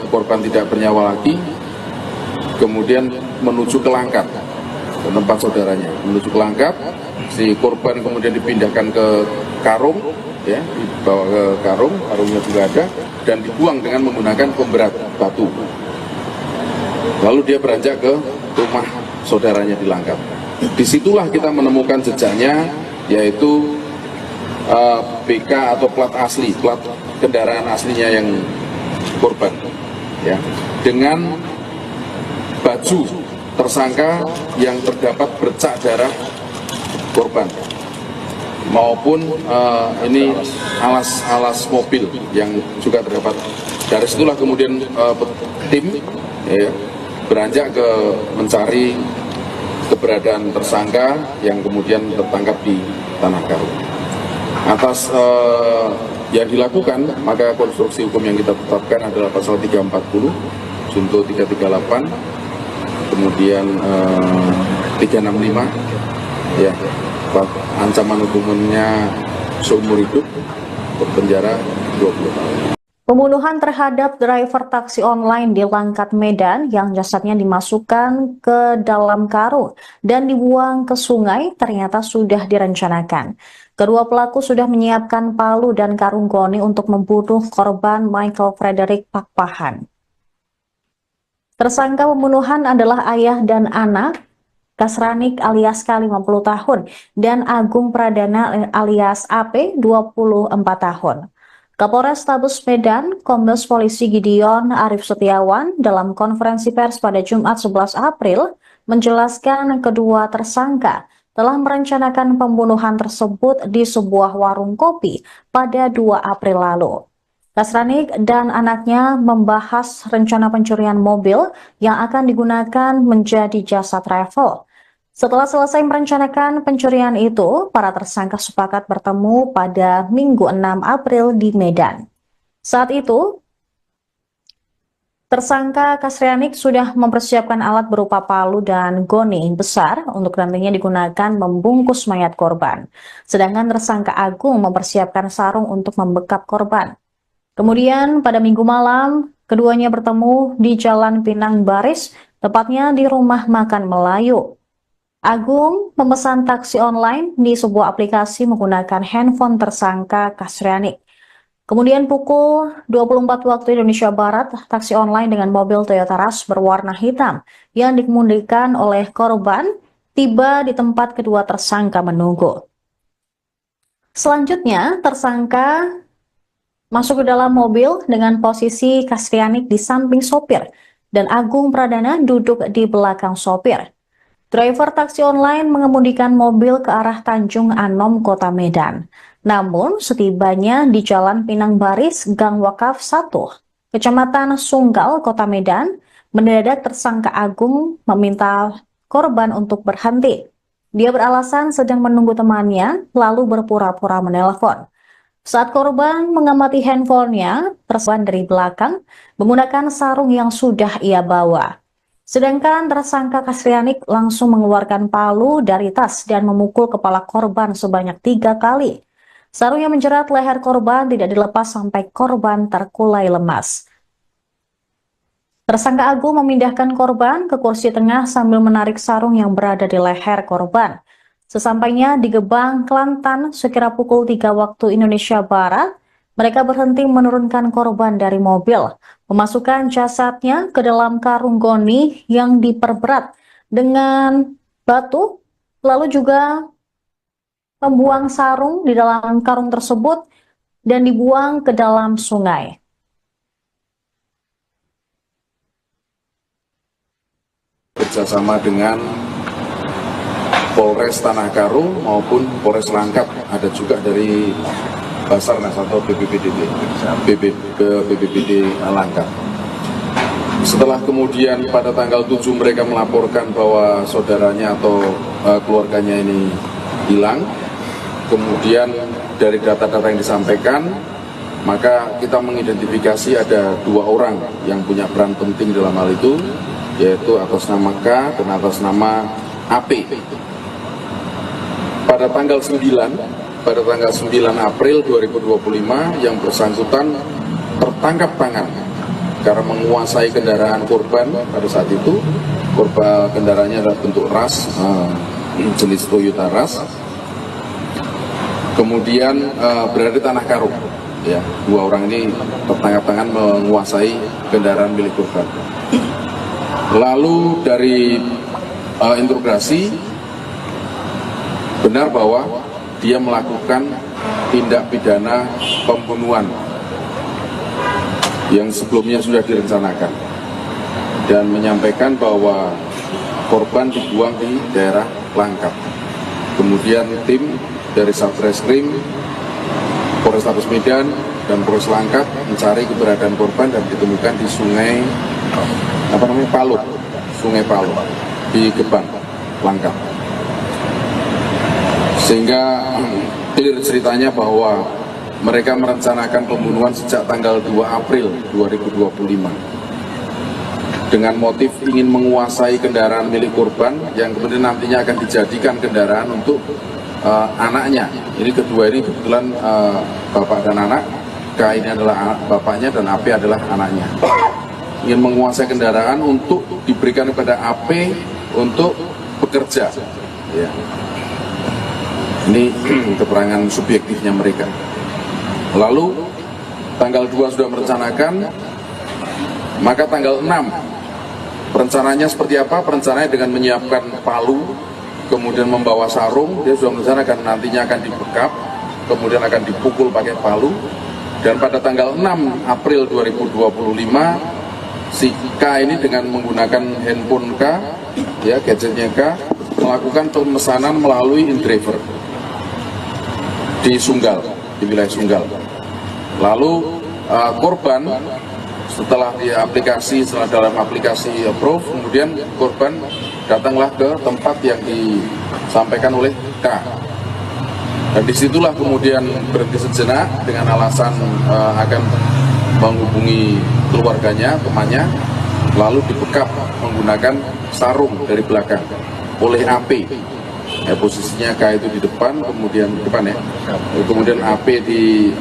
korban tidak bernyawa lagi, kemudian menuju ke Langkat, ke tempat saudaranya. Menuju ke Langkat, si korban kemudian dipindahkan ke karung, ya, dibawa ke karungnya juga ada, dan dibuang dengan menggunakan pemberat batu. Lalu dia beranjak ke rumah saudaranya di Langkat. disitulah kita menemukan jejaknya, yaitu BK atau plat asli, plat kendaraan aslinya yang korban, ya, dengan baju tersangka yang terdapat bercak darah korban, maupun ini alas mobil yang juga terdapat. Dari situlah kemudian tim ya, beranjak ke mencari keberadaan tersangka yang kemudian tertangkap di Tanah Karo. Atas yang dilakukan, maka konstruksi hukum yang kita tetapkan adalah pasal 340, junto 338, kemudian 365, ya, ancaman hukumannya seumur hidup, penjara 20 tahun. Pembunuhan terhadap driver taksi online di Langkat, Medan yang jasadnya dimasukkan ke dalam karung dan dibuang ke sungai ternyata sudah direncanakan. Kedua pelaku sudah menyiapkan palu dan karung goni untuk membunuh korban Michael Frederick Pakpahan. Tersangka pembunuhan adalah ayah dan anak Kasranik alias K 50 tahun dan Agung Pradana alias AP 24 tahun. Kapolres Tabes Medan, Kombes Polisi Gideon Arif Setiawan dalam konferensi pers pada Jumat 11 April menjelaskan kedua tersangka telah merencanakan pembunuhan tersebut di sebuah warung kopi pada 2 April lalu. Kasranik dan anaknya membahas rencana pencurian mobil yang akan digunakan menjadi jasa travel. Setelah selesai merencanakan pencurian itu, para tersangka sepakat bertemu pada Minggu 6 April di Medan. Saat itu, tersangka Kasrianik sudah mempersiapkan alat berupa palu dan goni besar untuk nantinya digunakan membungkus mayat korban. Sedangkan tersangka Agung mempersiapkan sarung untuk membekap korban. Kemudian pada Minggu malam, keduanya bertemu di Jalan Pinang Baris, tepatnya di Rumah Makan Melayu. Agung memesan taksi online di sebuah aplikasi menggunakan handphone tersangka Kasrianik. Kemudian pukul 24 waktu Indonesia Barat, taksi online dengan mobil Toyota Rush berwarna hitam yang dikemudikan oleh korban tiba di tempat kedua tersangka menunggu. Selanjutnya, tersangka masuk ke dalam mobil dengan posisi Kasrianik di samping sopir dan Agung Pradana duduk di belakang sopir. Driver taksi online mengemudikan mobil ke arah Tanjung Anom, Kota Medan. Namun, setibanya di Jalan Pinang Baris, Gang Wakaf 1, Kecamatan Sunggal, Kota Medan, mendadak tersangka Agung meminta korban untuk berhenti. Dia beralasan sedang menunggu temannya, lalu berpura-pura menelpon. Saat korban mengamati handphonenya, tersangka dari belakang menggunakan sarung yang sudah ia bawa. Sedangkan tersangka Kasrianik langsung mengeluarkan palu dari tas dan memukul kepala korban sebanyak 3 kali. Sarung yang menjerat leher korban tidak dilepas sampai korban terkulai lemas. Tersangka Agung memindahkan korban ke kursi tengah sambil menarik sarung yang berada di leher korban. Sesampainya di Gebang, Kelantan, sekira pukul 3 waktu Indonesia Barat, mereka berhenti menurunkan korban dari mobil, memasukkan jasadnya ke dalam karung goni yang diperberat dengan batu, lalu juga membuang sarung di dalam karung tersebut dan dibuang ke dalam sungai. Bekerjasama dengan Polres Tanah Karo maupun Polres Langkat, ada juga dari Basarnas atau BPBD Langkat. Setelah kemudian pada tanggal 7 mereka melaporkan bahwa saudaranya atau keluarganya ini hilang, kemudian dari data-data yang disampaikan, maka kita mengidentifikasi ada 2 orang yang punya peran penting dalam hal itu, yaitu atas nama K dan atas nama AP. Pada tanggal 9 April 2025 yang bersangkutan tertangkap tangan karena menguasai kendaraan korban pada saat itu. Korban kendaraannya adalah bentuk Rush, jenis Toyota Rush. Kemudian berada di Tanah Karo. Ya, 2 orang ini tertangkap tangan menguasai kendaraan milik korban. Lalu dari interogasi benar bahwa dia melakukan tindak pidana pembunuhan yang sebelumnya sudah direncanakan, dan menyampaikan bahwa korban dibuang di daerah Langkat. Kemudian tim dari Satreskrim, Polrestabes Medan dan Polres Langkat mencari keberadaan korban dan ditemukan di Sungai Palut, di Gebang, Langkat. Sehingga clear ceritanya bahwa mereka merencanakan pembunuhan sejak tanggal 2 April 2025 dengan motif ingin menguasai kendaraan milik korban yang kemudian nantinya akan dijadikan kendaraan untuk anaknya. Ini kedua ini kebetulan bapak dan anak. K ini adalah bapaknya dan AP adalah anaknya. Ingin menguasai kendaraan untuk diberikan kepada AP untuk bekerja. Ya. Ini keterangan subjektifnya mereka. Lalu tanggal 2 sudah merencanakan, maka tanggal 6 perencanaannya seperti apa? Perencanaannya dengan menyiapkan palu, kemudian membawa sarung. Dia sudah merencanakan nantinya akan dibekap, kemudian akan dipukul pakai palu. Dan pada tanggal 6 April 2025, si K ini dengan menggunakan handphone K, ya gadgetnya K, melakukan pemesanan melalui InDriver di Sunggal, di wilayah Sunggal. Lalu korban setelah dalam aplikasi approve, kemudian korban datanglah ke tempat yang disampaikan oleh K. Dan disitulah kemudian berhenti sejenak dengan alasan akan menghubungi keluarganya, temannya, lalu dibekap menggunakan sarung dari belakang oleh AP. Posisinya K itu di depan, kemudian kemudian AP di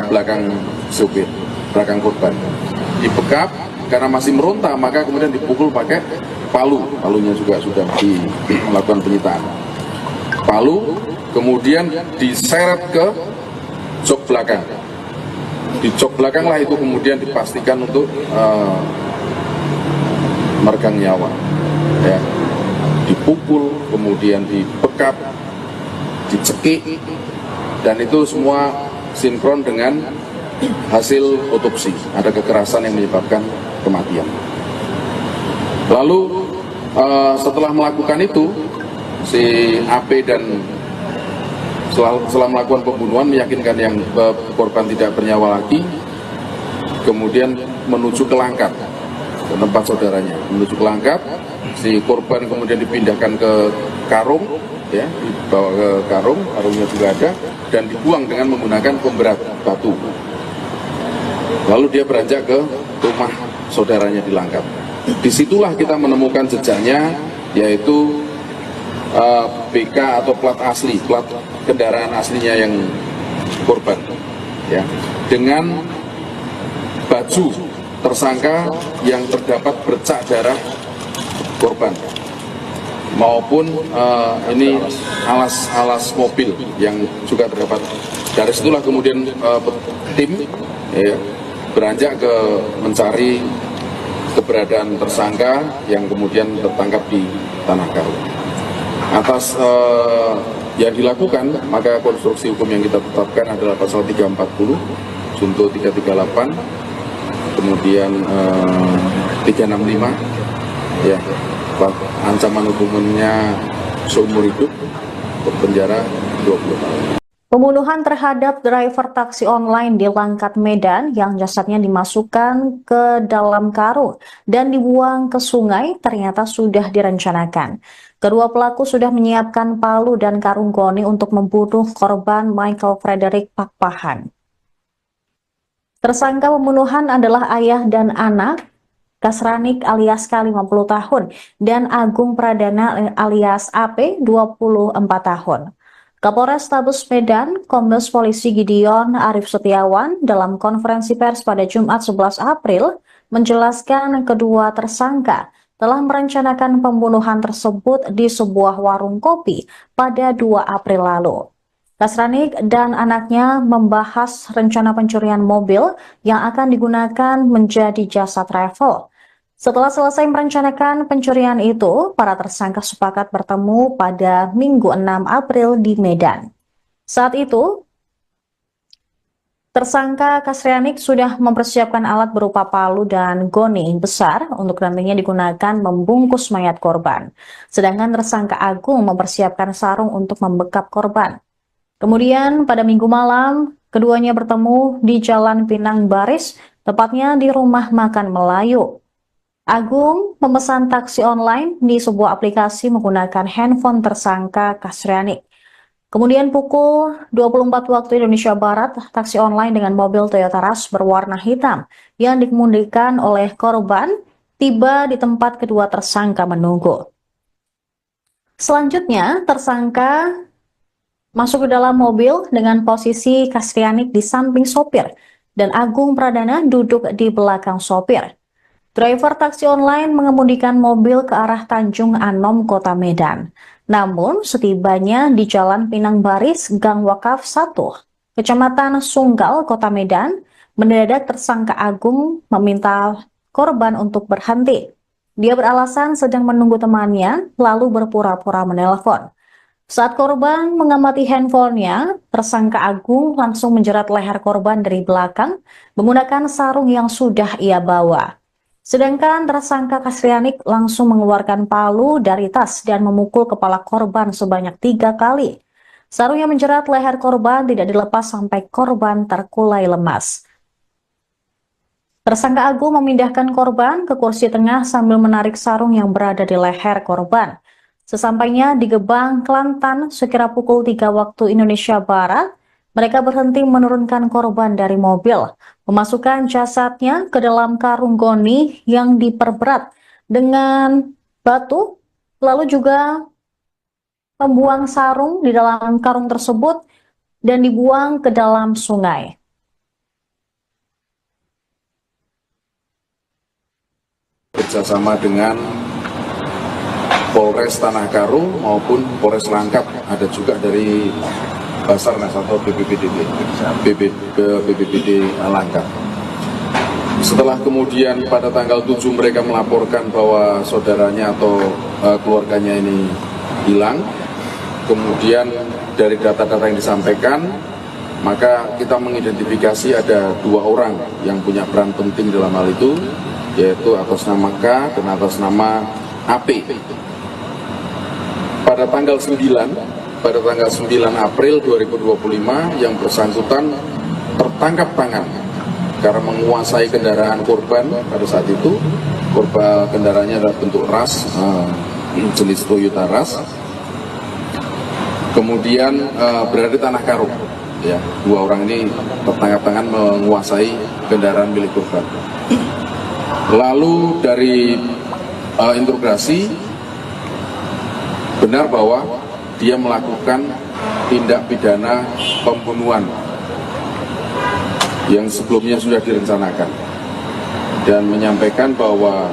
belakang sopir, belakang korban. Dibekap karena masih meronta, maka kemudian dipukul pakai palunya juga sudah melakukan penyitaan. Palu kemudian diseret ke jok belakang. Di jok belakang lah itu kemudian dipastikan untuk meregang nyawa. Ya. Dipukul, kemudian dibekap, dicekik, dan itu semua sinkron dengan hasil otopsi. Ada kekerasan yang menyebabkan kematian. Lalu setelah melakukan itu, si AP dan setelah melakukan pembunuhan meyakinkan yang korban tidak bernyawa lagi, kemudian menuju ke Langkat, ke tempat saudaranya. Menuju ke Langkat, si korban kemudian dipindahkan ke karung, ya, dibawa ke karungnya juga ada, dan dibuang dengan menggunakan pemberat batu. Lalu dia beranjak ke rumah saudaranya di Langkat. Disitulah kita menemukan jejaknya, yaitu BK atau plat asli, plat kendaraan aslinya yang korban, ya, dengan baju tersangka yang terdapat bercak darah korban, maupun ini alas mobil yang juga terdapat. Dari situlah kemudian tim beranjak ke mencari keberadaan tersangka yang kemudian tertangkap di Tanah Karo. Atas yang dilakukan, maka konstruksi hukum yang kita tetapkan adalah pasal 340, junto 338, kemudian 365, ya, ancaman hukumannya seumur hidup, penjara 20 tahun. Pembunuhan terhadap driver taksi online di Langkat, Medan yang jasadnya dimasukkan ke dalam karung dan dibuang ke sungai ternyata sudah direncanakan. Kedua pelaku sudah menyiapkan palu dan karung goni untuk membunuh korban Michael Frederick Pakpahan. Tersangka pembunuhan adalah ayah dan anak, Kasranik alias K 50 tahun dan Agung Pradana alias AP 24 tahun. Kapolrestabes Medan, Kombes Polisi Gideon Arif Setiawan dalam konferensi pers pada Jumat 11 April menjelaskan kedua tersangka telah merencanakan pembunuhan tersebut di sebuah warung kopi pada 2 April lalu. Kasranik dan anaknya membahas rencana pencurian mobil yang akan digunakan menjadi jasa travel. Setelah selesai merencanakan pencurian itu, para tersangka sepakat bertemu pada Minggu 6 April di Medan. Saat itu, tersangka Kasrianik sudah mempersiapkan alat berupa palu dan goni besar untuk nantinya digunakan membungkus mayat korban. Sedangkan tersangka Agung mempersiapkan sarung untuk membekap korban. Kemudian pada Minggu malam, keduanya bertemu di Jalan Pinang Baris, tepatnya di rumah makan Melayu. Agung memesan taksi online di sebuah aplikasi menggunakan handphone tersangka Kasrianik. Kemudian pukul 24 waktu Indonesia Barat, taksi online dengan mobil Toyota Rush berwarna hitam yang dikemudikan oleh korban tiba di tempat kedua tersangka menunggu. Selanjutnya, tersangka masuk ke dalam mobil dengan posisi Kasrianik di samping sopir dan Agung Pradana duduk di belakang sopir. Driver taksi online mengemudikan mobil ke arah Tanjung Anom, Kota Medan. Namun, setibanya di Jalan Pinang Baris, Gang Wakaf 1, Kecamatan Sunggal, Kota Medan, mendadak tersangka Agung meminta korban untuk berhenti. Dia beralasan sedang menunggu temannya, lalu berpura-pura menelpon. Saat korban mengamati handphonenya, tersangka Agung langsung menjerat leher korban dari belakang menggunakan sarung yang sudah ia bawa. Sedangkan tersangka Kasrianik langsung mengeluarkan palu dari tas dan memukul kepala korban sebanyak 3 kali. Sarung yang menjerat leher korban tidak dilepas sampai korban terkulai lemas. Tersangka Agung memindahkan korban ke kursi tengah sambil menarik sarung yang berada di leher korban. Sesampainya di Gebang, Kelantan, sekira pukul 3 waktu Indonesia Barat, mereka berhenti menurunkan korban dari mobil, memasukkan jasadnya ke dalam karung goni yang diperberat dengan batu, lalu juga membuang sarung di dalam karung tersebut dan dibuang ke dalam sungai. Bekerjasama dengan Polres Tanah Karo maupun Polres Langkat, ada juga dari Basarnas atau BPBD Langkat. Setelah kemudian pada tanggal 7 mereka melaporkan bahwa saudaranya atau keluarganya ini hilang, kemudian dari data-data yang disampaikan, maka kita mengidentifikasi ada 2 orang yang punya peran penting dalam hal itu, yaitu atas nama K dan atas nama AP. Pada tanggal 9 April 2025 yang bersangkutan tertangkap tangan karena menguasai kendaraan korban pada saat itu. Korban kendaraannya adalah bentuk Rush, jenis Toyota Rush. Kemudian berada di Tanah Karo. Ya, 2 orang ini tertangkap tangan menguasai kendaraan milik korban. Lalu dari interogasi benar bahwa dia melakukan tindak pidana pembunuhan yang sebelumnya sudah direncanakan dan menyampaikan bahwa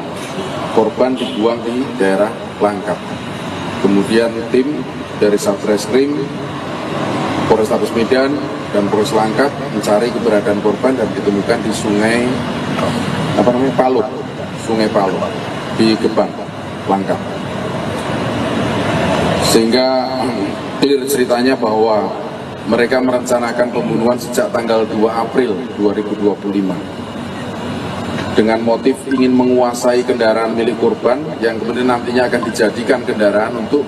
korban dibuang di daerah Langkat. Kemudian tim dari Satreskrim, Polrestabes Medan dan Polres Langkat mencari keberadaan korban dan ditemukan di Sungai Palu di Gebang, Langkat. Sehingga clear ceritanya bahwa mereka merencanakan pembunuhan sejak tanggal 2 April 2025 dengan motif ingin menguasai kendaraan milik korban yang kemudian nantinya akan dijadikan kendaraan untuk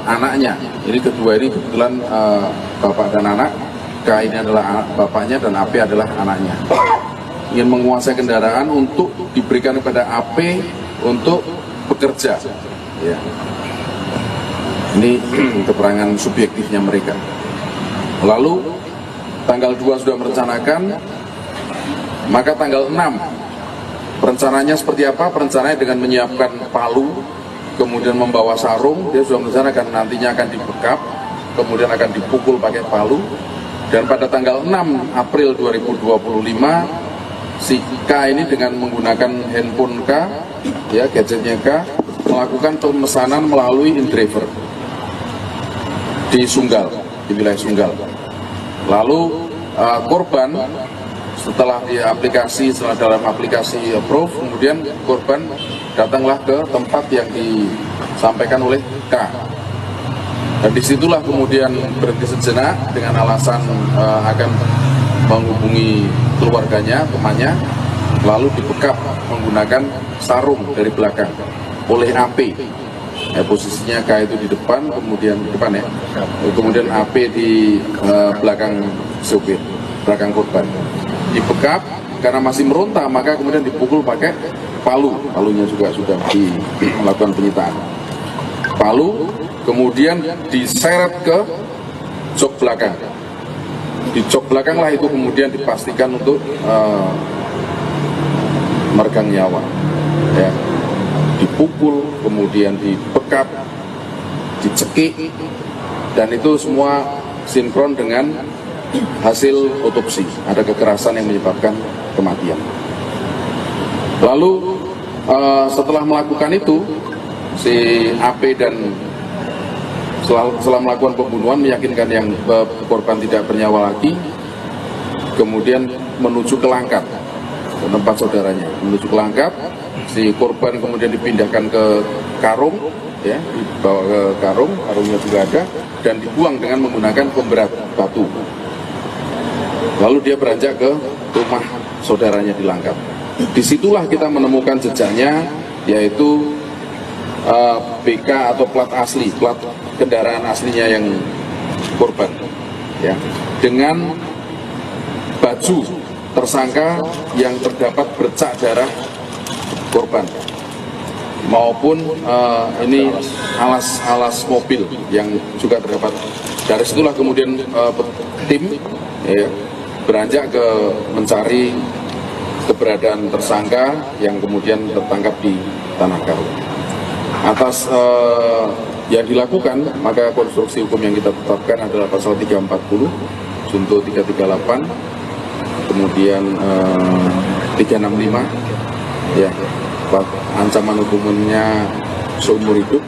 anaknya. Ini kedua ini kebetulan bapak dan anak. K ini adalah bapaknya dan AP adalah anaknya. Ingin menguasai kendaraan untuk diberikan kepada AP untuk bekerja. Ya. Ini keterangan subjektifnya mereka. Lalu tanggal 2 sudah merencanakan, maka tanggal 6 perencanaannya seperti apa? Perencanaannya dengan menyiapkan palu, kemudian membawa sarung. Dia sudah merencanakan nantinya akan dibekap, kemudian akan dipukul pakai palu. Dan pada tanggal 6 April 2025 si K ini dengan menggunakan handphone K, ya gadgetnya K, melakukan pemesanan melalui InDriver di Sunggal, di wilayah Sunggal. Lalu korban setelah dalam aplikasi approve, kemudian korban datanglah ke tempat yang disampaikan oleh K. Dan disitulah kemudian berhenti sejenak dengan alasan akan menghubungi keluarganya, temannya, lalu dibekap menggunakan sarung dari belakang oleh AP. Posisinya K itu di depan, kemudian di depan ya, kemudian AP di belakang sopir, belakang korban. Dibekap karena masih meronta, maka kemudian dipukul pakai palunya juga sudah melakukan penyitaan. Palu kemudian diseret ke jok belakang. Di jok belakang lah itu kemudian dipastikan untuk meregang nyawa. Ya. Dipukul, kemudian dibekap, dicekik, dan itu semua sinkron dengan hasil otopsi. Ada kekerasan yang menyebabkan kematian. Lalu setelah melakukan itu, si AP dan setelah melakukan pembunuhan meyakinkan yang korban tidak bernyawa lagi, kemudian menuju ke Langkat, ke tempat saudaranya. Menuju ke Langkat, si korban kemudian dipindahkan ke karung, ya, dibawa ke karungnya juga ada, dan dibuang dengan menggunakan pemberat batu. Lalu dia beranjak ke rumah saudaranya di Langkat. Disitulah kita menemukan jejaknya, yaitu BK atau plat asli, plat kendaraan aslinya yang korban, ya, dengan baju tersangka yang terdapat bercak darah korban, maupun ini alas mobil yang juga terdapat. Dari situlah kemudian tim, ya, beranjak ke mencari keberadaan tersangka yang kemudian tertangkap di Tanah Karo. Atas yang dilakukan, maka konstruksi hukum yang kita tetapkan adalah pasal 340, junto 338, kemudian 365, ya, ancaman hukumnya seumur hidup,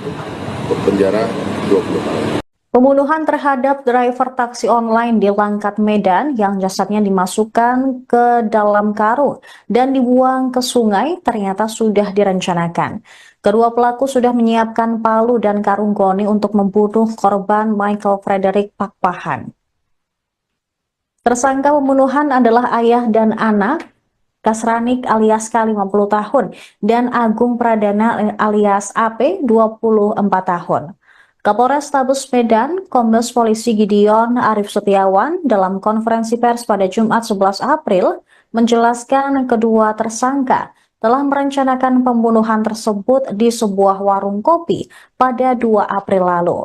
penjara 20 tahun. Pembunuhan terhadap driver taksi online di Langkat, Medan yang jasadnya dimasukkan ke dalam karung dan dibuang ke sungai ternyata sudah direncanakan. Kedua pelaku sudah menyiapkan palu dan karung goni untuk membunuh korban Michael Frederick Pakpahan. Tersangka pembunuhan adalah ayah dan anak Kasranik alias K 50 tahun dan Agung Pradana alias AP 24 tahun. Kapolres Tabes Medan, Kombes Polisi Gideon Arif Setiawan dalam konferensi pers pada Jumat 11 April menjelaskan kedua tersangka telah merencanakan pembunuhan tersebut di sebuah warung kopi pada 2 April lalu.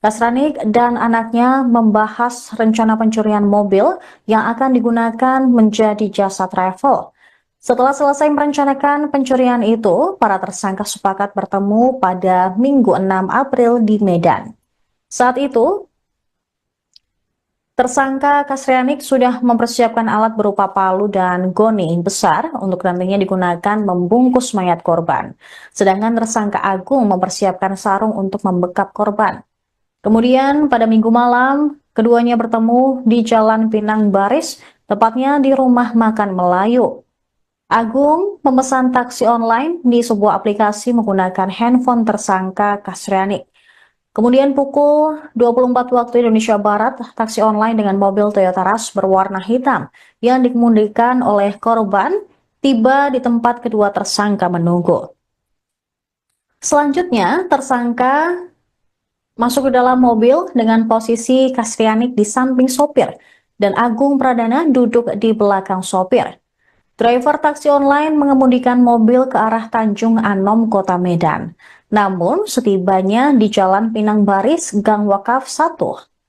Kasranik dan anaknya membahas rencana pencurian mobil yang akan digunakan menjadi jasa travel. Setelah selesai merencanakan pencurian itu, para tersangka sepakat bertemu pada Minggu 6 April di Medan. Saat itu, tersangka Kasrianik sudah mempersiapkan alat berupa palu dan goni besar untuk nantinya digunakan membungkus mayat korban. Sedangkan tersangka Agung mempersiapkan sarung untuk membekap korban. Kemudian pada Minggu malam, keduanya bertemu di Jalan Pinang Baris, tepatnya di rumah makan Melayu. Agung memesan taksi online di sebuah aplikasi menggunakan handphone tersangka Kasrianik. Kemudian pukul 24 waktu Indonesia Barat, taksi online dengan mobil Toyota Rush berwarna hitam yang dikemudikan oleh korban tiba di tempat kedua tersangka menunggu. Selanjutnya, tersangka masuk ke dalam mobil dengan posisi Kasrianik di samping sopir dan Agung Pradana duduk di belakang sopir. Driver taksi online mengemudikan mobil ke arah Tanjung Anom, Kota Medan. Namun, setibanya di Jalan Pinang Baris, Gang Wakaf 1,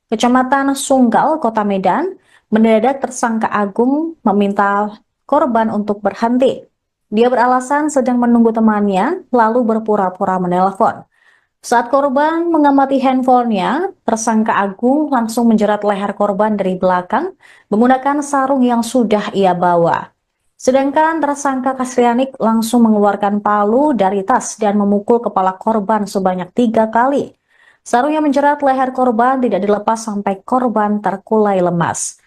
Kecamatan Sunggal, Kota Medan, mendadak tersangka Agung meminta korban untuk berhenti. Dia beralasan sedang menunggu temannya, lalu berpura-pura menelpon. Saat korban mengamati handphonenya, tersangka Agung langsung menjerat leher korban dari belakang menggunakan sarung yang sudah ia bawa. Sedangkan tersangka Kasrianik langsung mengeluarkan palu dari tas dan memukul kepala korban sebanyak 3 kali. Sarung yang menjerat leher korban tidak dilepas sampai korban terkulai lemas.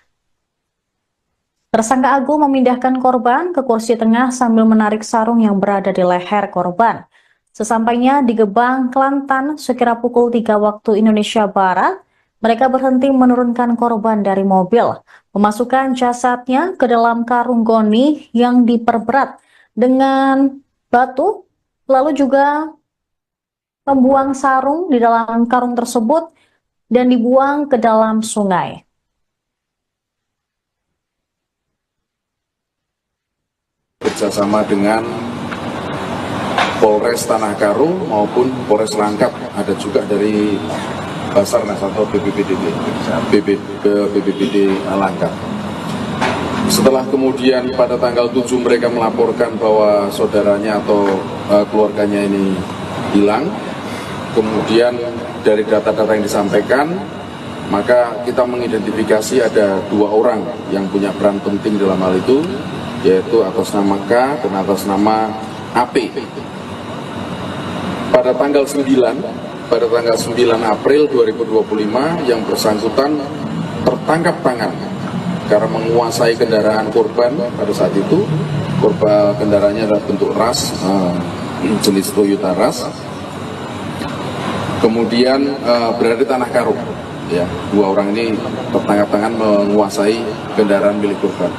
Tersangka Agung memindahkan korban ke kursi tengah sambil menarik sarung yang berada di leher korban. Sesampainya di Gebang, Kelantan, sekira pukul 3 waktu Indonesia Barat, mereka berhenti menurunkan korban dari mobil, memasukkan jasadnya ke dalam karung goni yang diperberat dengan batu, lalu juga membuang sarung di dalam karung tersebut dan dibuang ke dalam sungai. Bekerjasama dengan Polres Tanah Karo maupun Polres Langkat, ada juga dari Basarnas atau BPBD Langkat. Setelah kemudian pada tanggal 7 mereka melaporkan bahwa saudaranya atau keluarganya ini hilang, kemudian dari data-data yang disampaikan, maka kita mengidentifikasi ada 2 orang yang punya peran penting dalam hal itu, yaitu atas nama K dan atas nama AP. Pada tanggal 9 April 2025 yang bersangkutan tertangkap tangan karena menguasai kendaraan korban pada saat itu. Korban kendaraannya adalah bentuk ras, jenis Toyota Ras. Kemudian berada di Tanah Karo. Ya, 2 orang ini tertangkap tangan menguasai kendaraan milik korban.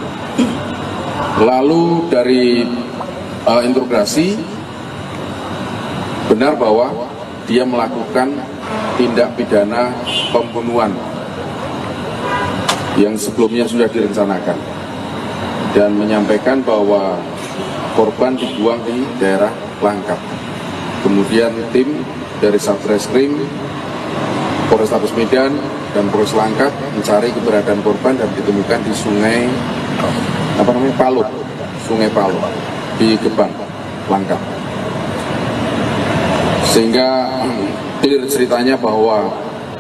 Lalu dari interogasi benar bahwa dia melakukan tindak pidana pembunuhan yang sebelumnya sudah direncanakan dan menyampaikan bahwa korban dibuang di daerah Langkat. Kemudian tim dari Satreskrim, Polrestabes Medan dan Polres Langkat mencari keberadaan korban dan ditemukan di Sungai Palu di Gebang, Langkat. Sehingga clear ceritanya bahwa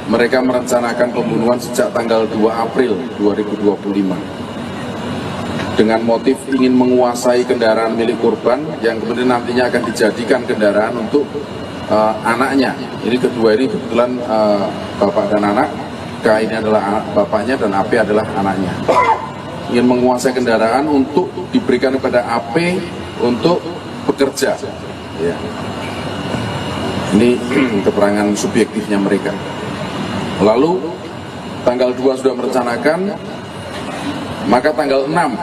mereka merencanakan pembunuhan sejak tanggal 2 April 2025 dengan motif ingin menguasai kendaraan milik korban yang kemudian nantinya akan dijadikan kendaraan untuk anaknya. Ini kedua ini kebetulan bapak dan anak. K ini adalah bapaknya dan AP adalah anaknya. Ingin menguasai kendaraan untuk diberikan kepada AP untuk bekerja. Ya. Ini keterangan subjektifnya mereka. Lalu tanggal 2 sudah merencanakan, maka tanggal 6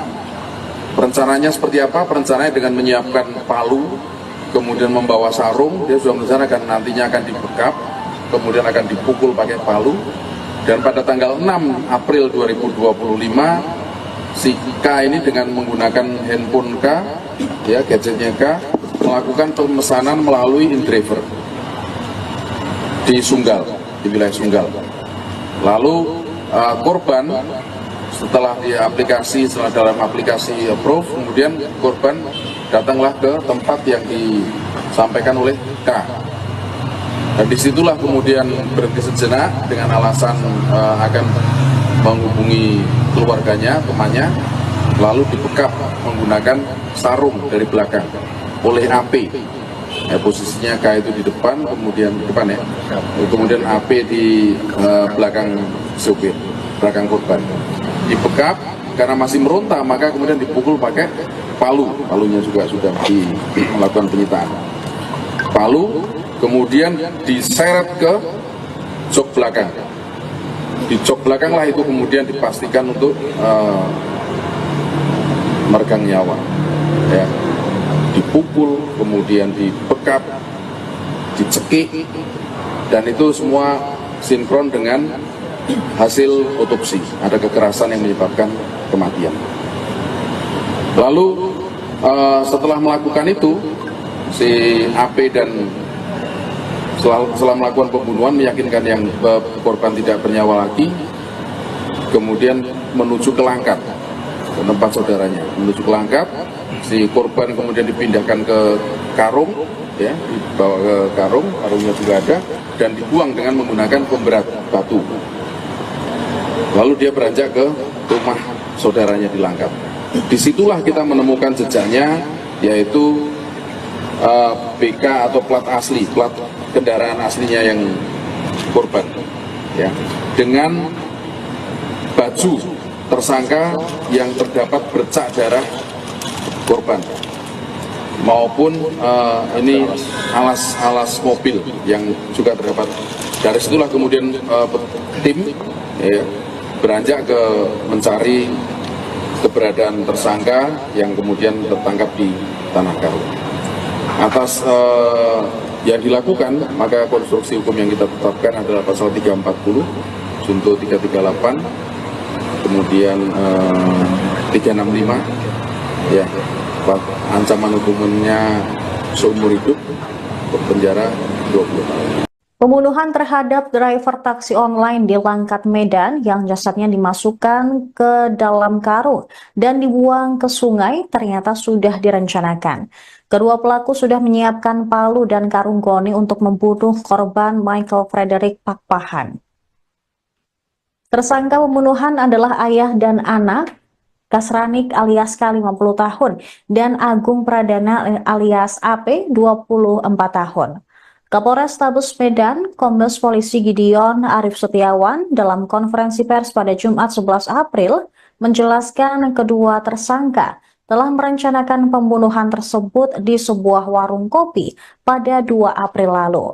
rencananya seperti apa? Rencananya dengan menyiapkan palu, kemudian membawa sarung. Dia sudah merencanakan nantinya akan dibekap, kemudian akan dipukul pakai palu. Dan pada tanggal 6 April 2025 si K ini dengan menggunakan handphone K, ya gadgetnya K, melakukan pemesanan melalui InDriver di Sunggal, di wilayah Sunggal. Lalu korban setelah dalam aplikasi approve, kemudian korban datanglah ke tempat yang disampaikan oleh K. Dan disitulah kemudian berhenti sejenak dengan alasan akan menghubungi keluarganya, temannya, lalu dibekap menggunakan sarung dari belakang oleh AP. Ya, posisinya K itu di depan, kemudian di depan ya, kemudian AP di belakang sopir, belakang korban. Dibekap karena masih meronta, maka kemudian dipukul pakai palunya juga sudah melakukan penyitaan. Palu kemudian diseret ke jok belakang. Di jok belakang lah itu kemudian dipastikan untuk meregang nyawa. Ya. Dipukul, kemudian dibekap, dicekik, dan itu semua sinkron dengan hasil otopsi. Ada kekerasan yang menyebabkan kematian. Lalu setelah melakukan itu, si AP dan setelah melakukan pembunuhan meyakinkan yang korban tidak bernyawa lagi, kemudian menuju ke Langkat, ke tempat saudaranya, menuju ke Langkat. Si korban kemudian dipindahkan ke karung, ya, dibawa ke karungnya juga ada, dan dibuang dengan menggunakan pemberat batu. Lalu dia beranjak ke rumah saudaranya di Langkat. Disitulah kita menemukan jejaknya, yaitu BK atau plat asli, plat kendaraan aslinya yang korban, ya, dengan baju tersangka yang terdapat bercak darah korban maupun ini alas mobil yang juga terdapat. Dari situlah kemudian tim beranjak ke mencari keberadaan tersangka yang kemudian tertangkap di Tanah Karo. Atas yang dilakukan, maka konstruksi hukum yang kita tetapkan adalah pasal 340, junto 338, kemudian 365, ya, ancaman hukumannya seumur hidup, penjara 20 tahun. Pembunuhan terhadap driver taksi online di Langkat, Medan yang jasadnya dimasukkan ke dalam karung dan dibuang ke sungai ternyata sudah direncanakan. Kedua pelaku sudah menyiapkan palu dan karung goni untuk membunuh korban Michael Frederick Pakpahan. Tersangka pembunuhan adalah ayah dan anak Kasranik alias K 50 tahun dan Agung Pradana alias AP 24 tahun. Kapolres Tabes Medan, Kombes Polisi Gideon Arif Setiawan dalam konferensi pers pada Jumat 11 April menjelaskan kedua tersangka telah merencanakan pembunuhan tersebut di sebuah warung kopi pada 2 April lalu.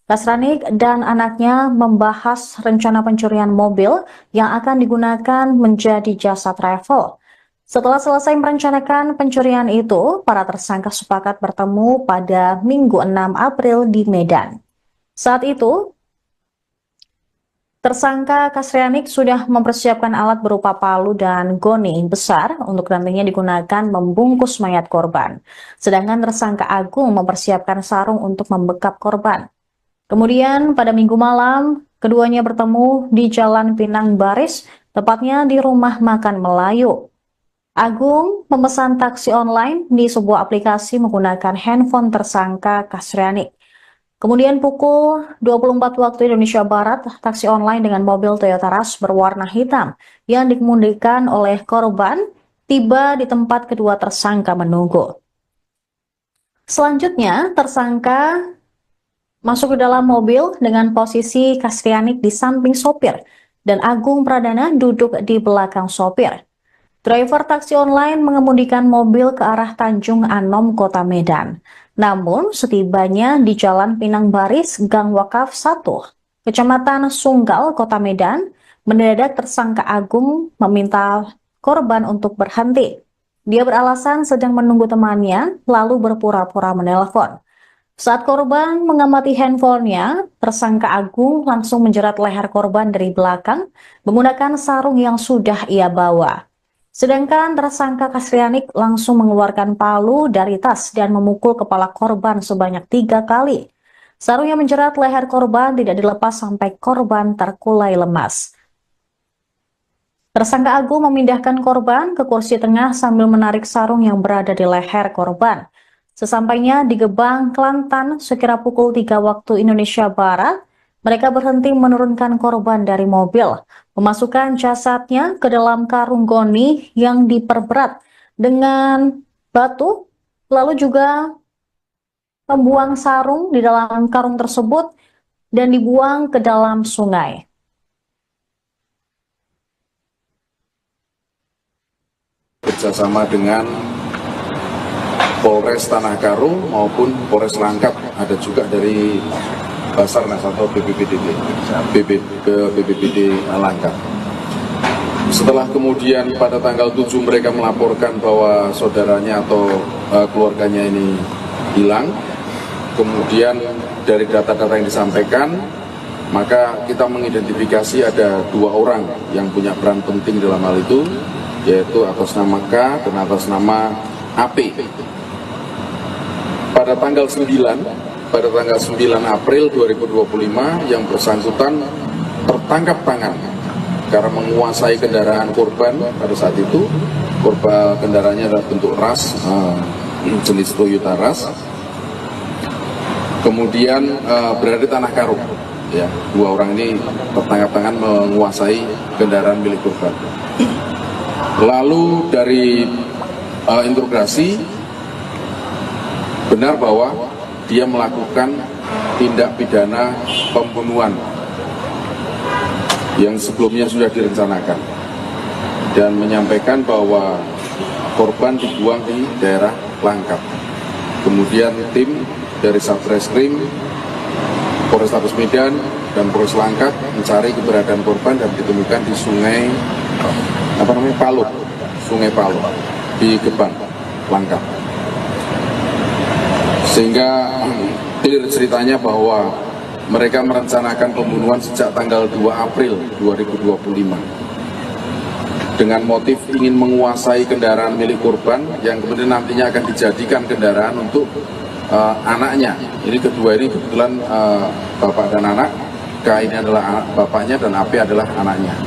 Kasranik dan anaknya membahas rencana pencurian mobil yang akan digunakan menjadi jasa travel. Setelah selesai merencanakan pencurian itu, para tersangka sepakat bertemu pada Minggu 6 April di Medan. Saat itu, tersangka Kasrianik sudah mempersiapkan alat berupa palu dan goni besar untuk nantinya digunakan membungkus mayat korban. Sedangkan tersangka Agung mempersiapkan sarung untuk membekap korban. Kemudian pada Minggu malam, keduanya bertemu di Jalan Pinang Baris, tepatnya di Rumah Makan Melayu. Agung memesan taksi online di sebuah aplikasi menggunakan handphone tersangka Kasrianik. Kemudian pukul 24 waktu Indonesia Barat, taksi online dengan mobil Toyota Rush berwarna hitam yang dikemudikan oleh korban tiba di tempat kedua tersangka menunggu. Selanjutnya, tersangka masuk ke dalam mobil dengan posisi Kasrianik di samping sopir dan Agung Pradana duduk di belakang sopir. Driver taksi online mengemudikan mobil ke arah Tanjung Anom, Kota Medan. Namun, setibanya di Jalan Pinang Baris, Gang Wakaf 1, Kecamatan Sunggal, Kota Medan, mendadak tersangka Agung meminta korban untuk berhenti. Dia beralasan sedang menunggu temannya, lalu berpura-pura menelpon. Saat korban mengamati handphonenya, tersangka Agung langsung menjerat leher korban dari belakang menggunakan sarung yang sudah ia bawa. Sedangkan tersangka Kasrianik langsung mengeluarkan palu dari tas dan memukul kepala korban sebanyak 3 kali. Sarung yang menjerat leher korban tidak dilepas sampai korban terkulai lemas. Tersangka Agung memindahkan korban ke kursi tengah sambil menarik sarung yang berada di leher korban. Sesampainya di Gebang, Kelantan, sekira pukul 3 waktu Indonesia Barat, mereka berhenti menurunkan korban dari mobil, memasukkan jasadnya ke dalam karung goni yang diperberat dengan batu, lalu juga membuang sarung di dalam karung tersebut dan dibuang ke dalam sungai. Bekerjasama dengan Polres Tanah Karo maupun Polres Langkat, ada juga dari Basarnas atau BPBD Langkat. Setelah kemudian pada tanggal 7 mereka melaporkan bahwa saudaranya atau keluarganya ini hilang, kemudian dari data-data yang disampaikan, maka kita mengidentifikasi ada 2 orang yang punya peran penting dalam hal itu, yaitu atas nama K dan atas nama AP. Pada tanggal 9 April 2025 yang bersangkutan tertangkap tangan karena menguasai kendaraan korban pada saat itu. Korban kendaraannya adalah bentuk Rush, jenis Toyota Rush. Kemudian berada di Tanah Karo. Ya, 2 orang ini tertangkap tangan menguasai kendaraan milik korban. Lalu dari interogasi benar bahwa dia melakukan tindak pidana pembunuhan yang sebelumnya sudah direncanakan. dan menyampaikan bahwa korban dibuang di daerah Langkat. Kemudian tim dari Satreskrim, Polrestabes Medan dan Polres Langkat mencari keberadaan korban dan ditemukan di Sungai Palu, di Gebang, Langkat. Sehingga clear ceritanya bahwa mereka merencanakan pembunuhan sejak tanggal 2 April 2025 dengan motif ingin menguasai kendaraan milik korban yang kemudian nantinya akan dijadikan kendaraan untuk anaknya. Ini kedua ini kebetulan bapak dan anak. K ini adalah bapaknya dan AP adalah anaknya.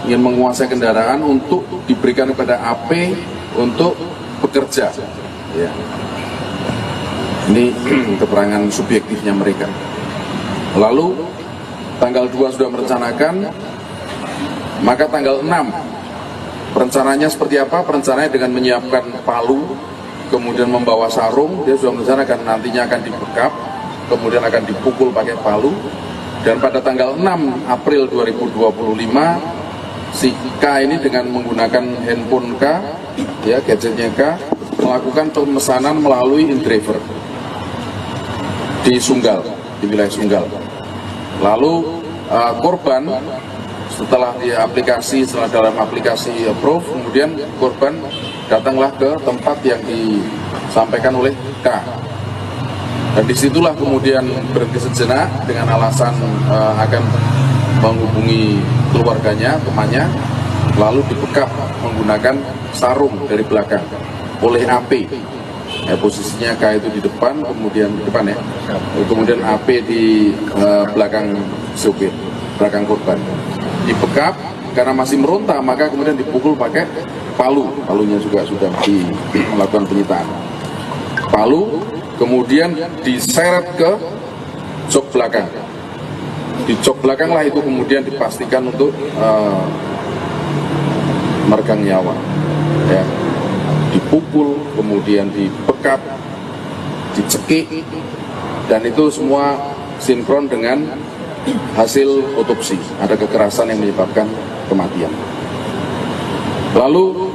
Ingin menguasai kendaraan untuk diberikan kepada AP untuk bekerja. Ya. Ini keterangan subjektifnya mereka. Lalu tanggal 2 sudah merencanakan, maka tanggal 6 perencanaannya seperti apa? Perencanaannya dengan menyiapkan palu, kemudian membawa sarung. Dia sudah merencanakan nantinya akan dibekap, kemudian akan dipukul pakai palu. Dan pada tanggal 6 April 2025, si K ini dengan menggunakan handphone K, ya gadgetnya K, melakukan pemesanan melalui InDriver di Sunggal, di wilayah Sunggal. Lalu korban setelah dalam aplikasi approve, kemudian korban datanglah ke tempat yang disampaikan oleh K. Dan disitulah kemudian berhenti sejenak dengan alasan akan menghubungi keluarganya, temannya, lalu dibekap menggunakan sarung dari belakang oleh AP. Posisinya K itu di depan, kemudian kemudian AP di belakang sopir, belakang korban. Dibekap karena masih meronta, maka kemudian dipukul pakai palunya juga sudah melakukan penyitaan. Palu kemudian diseret ke jok belakang. Di jok belakang lah itu kemudian dipastikan untuk meregang nyawa. Ya. Dipukul, kemudian dibekap, dicekik, dan itu semua sinkron dengan hasil otopsi. Ada kekerasan yang menyebabkan kematian. Lalu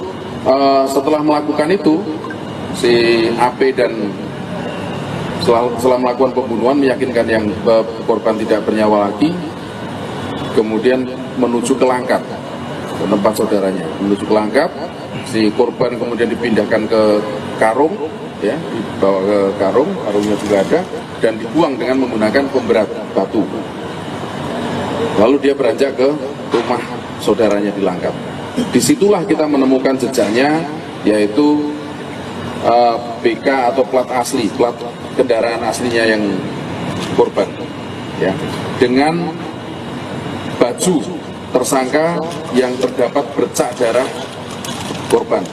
setelah melakukan itu, si AP dan setelah melakukan pembunuhan meyakinkan yang korban tidak bernyawa lagi, kemudian menuju ke Langkat, ke tempat saudaranya. Menuju ke Langkat, si korban kemudian dipindahkan ke karung, ya, dibawa ke karungnya juga ada, dan dibuang dengan menggunakan pemberat batu. Lalu dia beranjak ke rumah saudaranya di Langkat. Disitulah kita menemukan jejaknya, yaitu BK atau plat asli, plat kendaraan aslinya yang korban, ya, dengan baju tersangka yang terdapat bercak darah korban,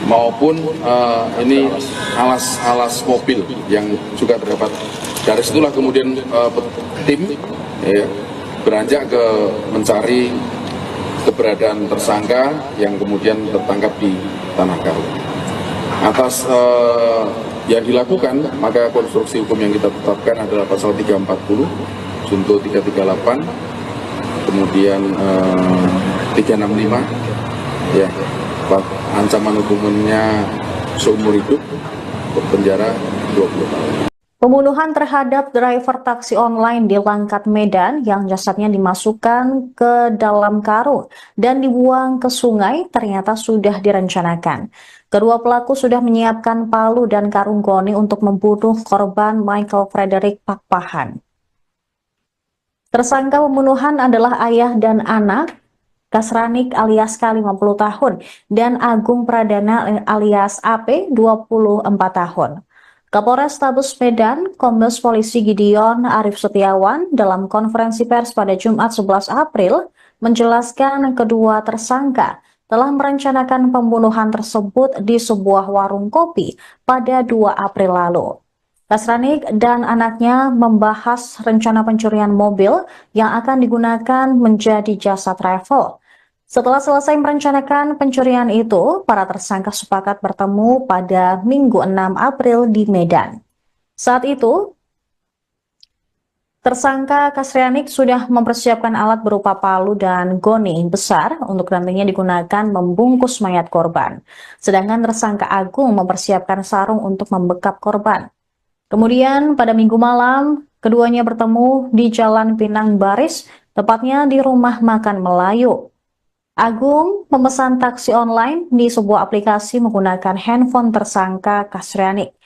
maupun ini alas mobil yang juga terdapat. Dari situlah kemudian tim beranjak ke mencari keberadaan tersangka yang kemudian tertangkap di Tanah Karo. Atas yang dilakukan, maka konstruksi hukum yang kita tetapkan adalah pasal 340, junto 338, kemudian 365, ya, ancaman hukumannya seumur hidup, penjara 20 tahun. Pembunuhan terhadap driver taksi online di Langkat, Medan yang jasadnya dimasukkan ke dalam karung dan dibuang ke sungai ternyata sudah direncanakan. Kedua pelaku sudah menyiapkan palu dan karung goni untuk membunuh korban Michael Frederick Pakpahan. Tersangka pembunuhan adalah ayah dan anak, Kasranik alias K 50 tahun dan Agung Pradana alias AP 24 tahun. Kapolres Tabes Medan, Kombes Polisi Gideon Arif Setiawan dalam konferensi pers pada Jumat 11 April menjelaskan kedua tersangka telah merencanakan pembunuhan tersebut di sebuah warung kopi pada 2 April lalu. Kasranik dan anaknya membahas rencana pencurian mobil yang akan digunakan menjadi jasa travel. Setelah selesai merencanakan pencurian itu, para tersangka sepakat bertemu pada Minggu 6 April di Medan. Saat itu, Tersangka Kasrianik sudah mempersiapkan alat berupa palu dan goni besar untuk nantinya digunakan membungkus mayat korban. Sedangkan tersangka Agung mempersiapkan sarung untuk membekap korban. Kemudian pada Minggu malam, keduanya bertemu di Jalan Pinang Baris, tepatnya di rumah makan Melayu. Agung memesan taksi online di sebuah aplikasi menggunakan handphone tersangka Kasrianik.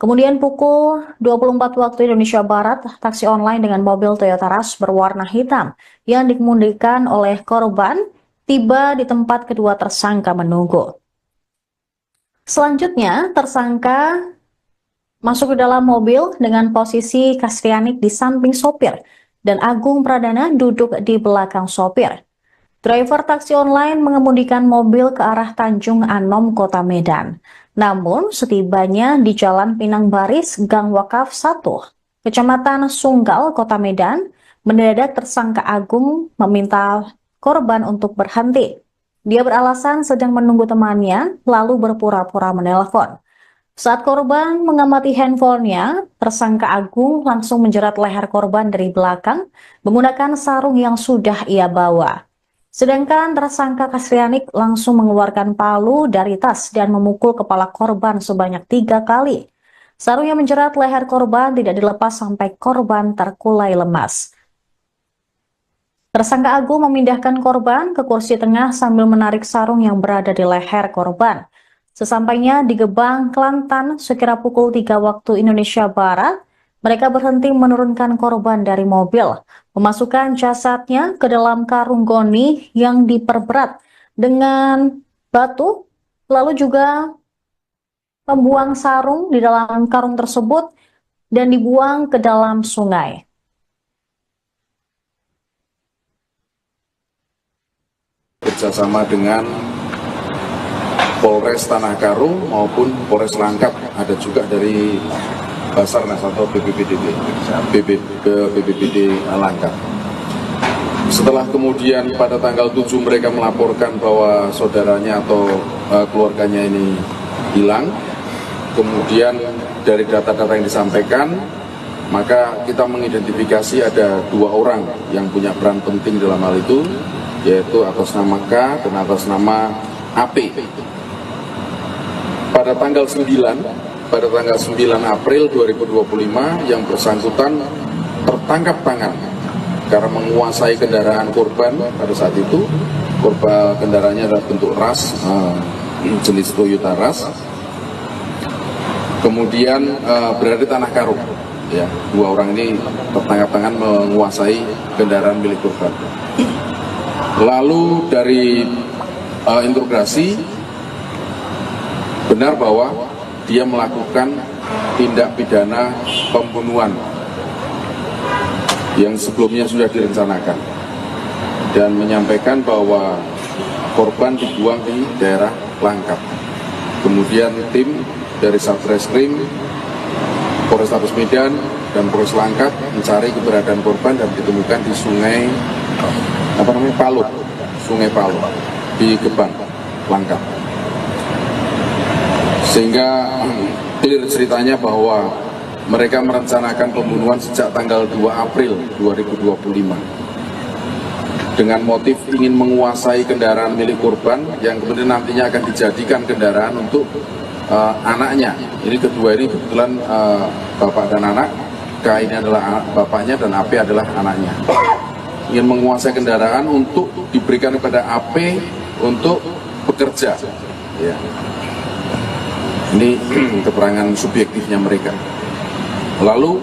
Kemudian pukul 24 waktu Indonesia Barat, taksi online dengan mobil Toyota Rush berwarna hitam yang dikemudikan oleh korban tiba di tempat kedua tersangka menunggu. Selanjutnya, tersangka masuk ke dalam mobil dengan posisi Kasrianik di samping sopir dan Agung Pradana duduk di belakang sopir. Driver taksi online mengemudikan mobil ke arah Tanjung Anom, Kota Medan. Namun, setibanya di Jalan Pinang Baris, Gang Wakaf 1, Kecamatan Sunggal, Kota Medan, mendadak tersangka Agung meminta korban untuk berhenti. Dia beralasan sedang menunggu temannya, lalu berpura-pura menelpon. Saat korban mengamati handphonenya, tersangka Agung langsung menjerat leher korban dari belakang menggunakan sarung yang sudah ia bawa. Sedangkan tersangka Kasrianik langsung mengeluarkan palu dari tas dan memukul kepala korban sebanyak 3 kali. Sarung yang menjerat leher korban tidak dilepas sampai korban terkulai lemas. Tersangka Agung memindahkan korban ke kursi tengah sambil menarik sarung yang berada di leher korban. Sesampainya di Gebang, Kelantan, sekira pukul 3 waktu Indonesia Barat, mereka berhenti menurunkan korban dari mobil, memasukkan jasadnya ke dalam karung goni yang diperberat dengan batu, lalu juga membuang sarung di dalam karung tersebut dan dibuang ke dalam sungai. Bekerjasama dengan Polres Tanah Karo maupun Polres Langkat, ada juga dari Basarnas atau BPBD Langkat. Setelah kemudian pada tanggal 7 mereka melaporkan bahwa saudaranya atau keluarganya ini hilang, kemudian dari data-data yang disampaikan, maka kita mengidentifikasi ada 2 orang yang punya peran penting dalam hal itu, yaitu atas nama K dan atas nama AP. Pada tanggal 9 April 2025 yang bersangkutan tertangkap tangan karena menguasai kendaraan korban. Pada saat itu korban kendaraannya adalah bentuk Rush, jenis Toyota Rush, kemudian berada di Tanah Karo. Ya, 2 orang ini tertangkap tangan menguasai kendaraan milik korban. Lalu dari interogasi benar bahwa dia melakukan tindak pidana pembunuhan yang sebelumnya sudah direncanakan dan menyampaikan bahwa korban dibuang di daerah Langkat. Kemudian tim dari Satreskrim, Polrestabes Medan dan Polres Langkat mencari keberadaan korban dan ditemukan di Sungai Palu di Gebang, Langkat. Sehingga clear ceritanya bahwa mereka merencanakan pembunuhan sejak tanggal 2 April 2025 dengan motif ingin menguasai kendaraan milik korban yang kemudian nantinya akan dijadikan kendaraan untuk anaknya. Ini kedua ini kebetulan bapak dan anak. K ini adalah bapaknya dan AP adalah anaknya. Ingin menguasai kendaraan untuk diberikan kepada AP untuk bekerja. Ya. Ini keterangan subjektifnya mereka. Lalu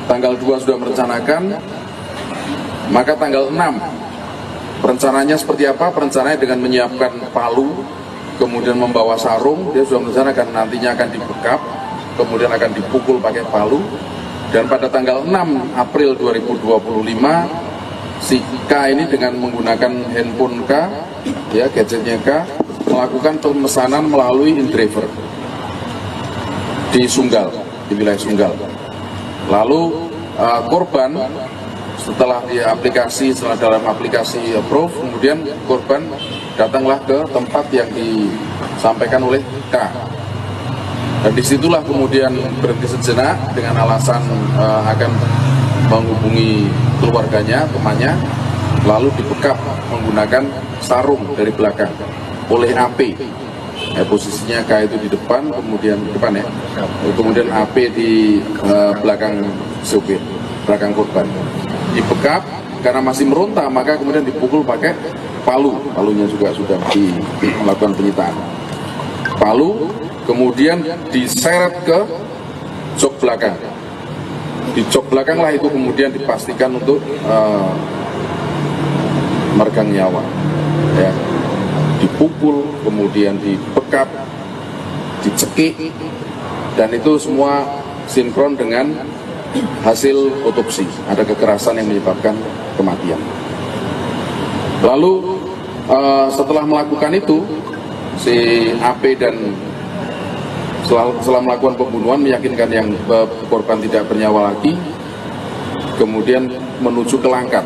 tanggal 2 sudah merencanakan, maka tanggal 6 perencanaannya seperti apa? Perencanaannya dengan menyiapkan palu, kemudian membawa sarung. Dia sudah merencanakan nantinya akan dibekap, kemudian akan dipukul pakai palu. Dan pada tanggal 6 April 2025, si K ini dengan menggunakan handphone K, ya gadgetnya K, melakukan pemesanan melalui InDriver di Sunggal, di wilayah Sunggal. Lalu korban setelah dalam aplikasi approve, kemudian korban datanglah ke tempat yang disampaikan oleh K. Dan disitulah kemudian berhenti sejenak dengan alasan akan menghubungi keluarganya, temannya, lalu dibekap menggunakan sarung dari belakang oleh AP. Posisinya K itu di depan, kemudian kemudian AP di belakang sopir, belakang korban. Dibekap karena masih meronta, maka kemudian dipukul pakai palunya juga sudah melakukan penyitaan. Palu kemudian diseret ke jok belakang. Di jok belakang lah itu kemudian dipastikan untuk meregang nyawa. Ya. Dipukul, kemudian dibekap, dicekik, dan itu semua sinkron dengan hasil otopsi. Ada kekerasan yang menyebabkan kematian. Lalu setelah melakukan itu, si AP dan setelah melakukan pembunuhan meyakinkan yang korban tidak bernyawa lagi, kemudian menuju ke Langkat,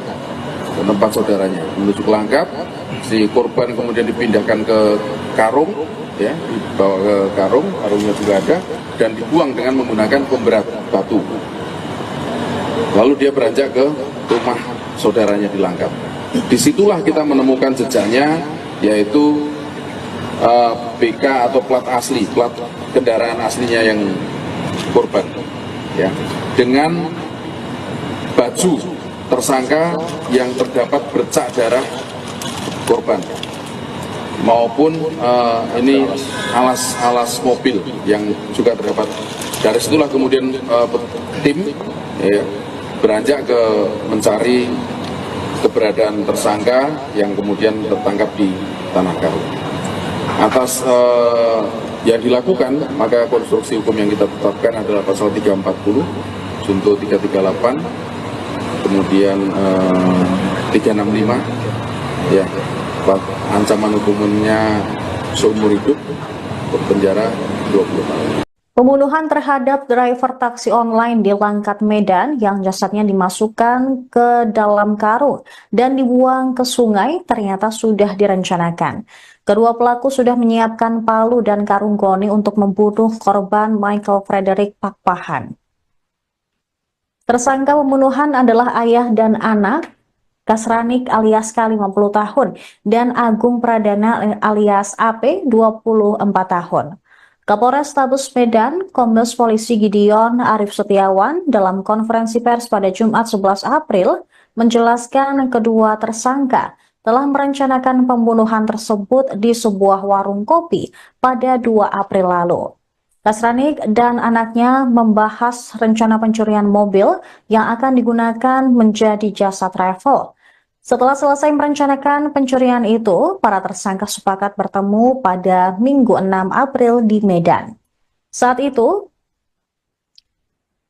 ke tempat saudaranya. Menuju ke Langkat, si korban kemudian dipindahkan ke karung, ya, dibawa ke karungnya juga ada, dan dibuang dengan menggunakan pemberat batu. Lalu dia beranjak ke rumah saudaranya di Langkat. Disitulah kita menemukan jejaknya, yaitu BK atau plat asli, plat kendaraan aslinya yang korban, ya, dengan baju tersangka yang terdapat bercak darah korban, maupun ini alas mobil yang juga terdapat. Dari situlah kemudian tim ya, beranjak ke mencari keberadaan tersangka yang kemudian tertangkap di Tanah Karo. Atas yang dilakukan, maka konstruksi hukum yang kita tetapkan adalah pasal 340, junto 338, kemudian 365, ya, ancaman hukumnya seumur hidup, penjara 20 tahun. Pembunuhan terhadap driver taksi online di Langkat, Medan yang jasadnya dimasukkan ke dalam karung dan dibuang ke sungai ternyata sudah direncanakan. Kedua pelaku sudah menyiapkan palu dan karung goni untuk membunuh korban Michael Frederick Pakpahan. Tersangka pembunuhan adalah ayah dan anak, Kasranik alias K 50 tahun dan Agung Pradana alias AP 24 tahun. Kapolres Tabes Medan, Kombes Polisi Gideon Arif Setiawan dalam konferensi pers pada Jumat 11 April menjelaskan kedua tersangka telah merencanakan pembunuhan tersebut di sebuah warung kopi pada 2 April lalu. Kasranik dan anaknya membahas rencana pencurian mobil yang akan digunakan menjadi jasa travel. Setelah selesai merencanakan pencurian itu, para tersangka sepakat bertemu pada Minggu 6 April di Medan. Saat itu,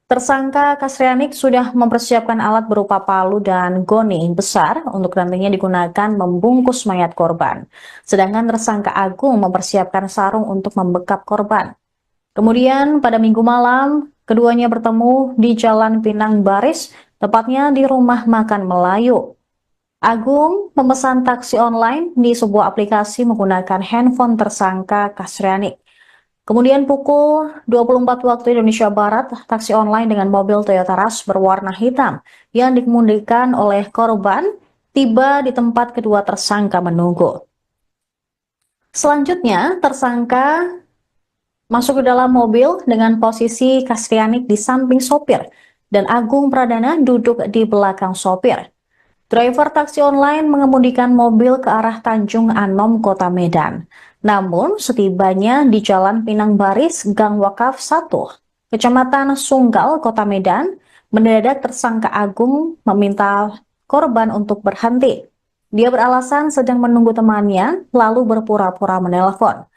tersangka Kasrianik sudah mempersiapkan alat berupa palu dan goni besar untuk nantinya digunakan membungkus mayat korban. Sedangkan tersangka Agung mempersiapkan sarung untuk membekap korban. Kemudian pada Minggu malam, keduanya bertemu di Jalan Pinang Baris, tepatnya di Rumah Makan Melayu. Agung memesan taksi online di sebuah aplikasi menggunakan handphone tersangka Kasrianik. Kemudian pukul 24 waktu Indonesia Barat, taksi online dengan mobil Toyota Rush berwarna hitam yang dikemudikan oleh korban tiba di tempat kedua tersangka menunggu. Selanjutnya, tersangka masuk ke dalam mobil dengan posisi Kasrianik di samping sopir dan Agung Pradana duduk di belakang sopir. Driver taksi online mengemudikan mobil ke arah Tanjung Anom, Kota Medan. Namun, setibanya di Jalan Pinang Baris, Gang Wakaf 1, Kecamatan Sunggal, Kota Medan, mendadak tersangka Agung meminta korban untuk berhenti. Dia beralasan sedang menunggu temannya, lalu berpura-pura menelpon.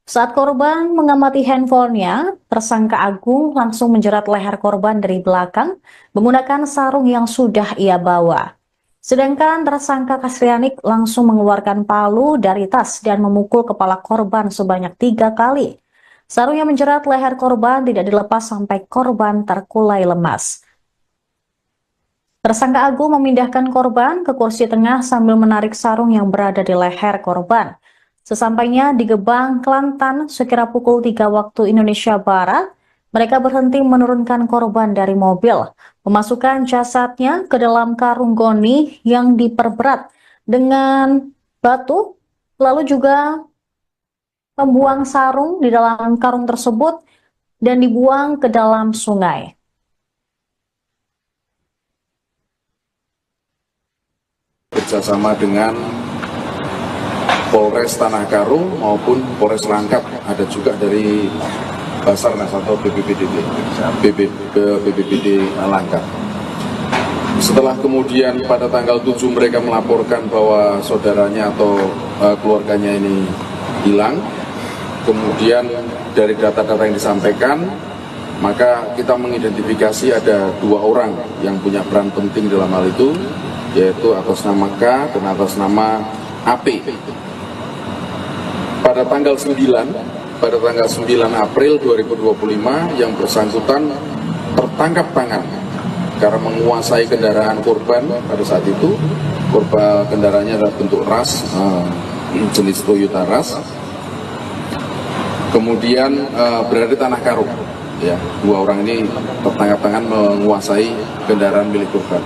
Saat korban mengamati handphonenya, tersangka Agung langsung menjerat leher korban dari belakang menggunakan sarung yang sudah ia bawa. Sedangkan tersangka Kasrianik langsung mengeluarkan palu dari tas dan memukul kepala korban sebanyak 3 kali. Sarung yang menjerat leher korban tidak dilepas sampai korban terkulai lemas. Tersangka Agung memindahkan korban ke kursi tengah sambil menarik sarung yang berada di leher korban. Sesampainya di Gebang, Kelantan, sekira pukul 3 waktu Indonesia Barat, Mereka berhenti menurunkan korban dari mobil, memasukkan jasadnya ke dalam karung goni yang diperberat dengan batu, lalu juga membuang sarung di dalam karung tersebut dan dibuang ke dalam sungai. Bekerjasama dengan Polres Tanah Karo maupun Polres Langkat, ada juga dari Basarnas atau BPBD Langkat. Setelah kemudian pada tanggal 7 mereka melaporkan bahwa saudaranya atau keluarganya ini hilang, kemudian dari data-data yang disampaikan, maka kita mengidentifikasi ada 2 orang yang punya peran penting dalam hal itu, yaitu atas nama K dan atas nama AP. Pada tanggal 9 April 2025 yang bersangkutan tertangkap tangan karena menguasai kendaraan korban. Pada saat itu korban kendaraannya adalah bentuk ras, jenis Toyota Ras, kemudian berada di Tanah Karo. Ya, 2 orang ini tertangkap tangan menguasai kendaraan milik korban.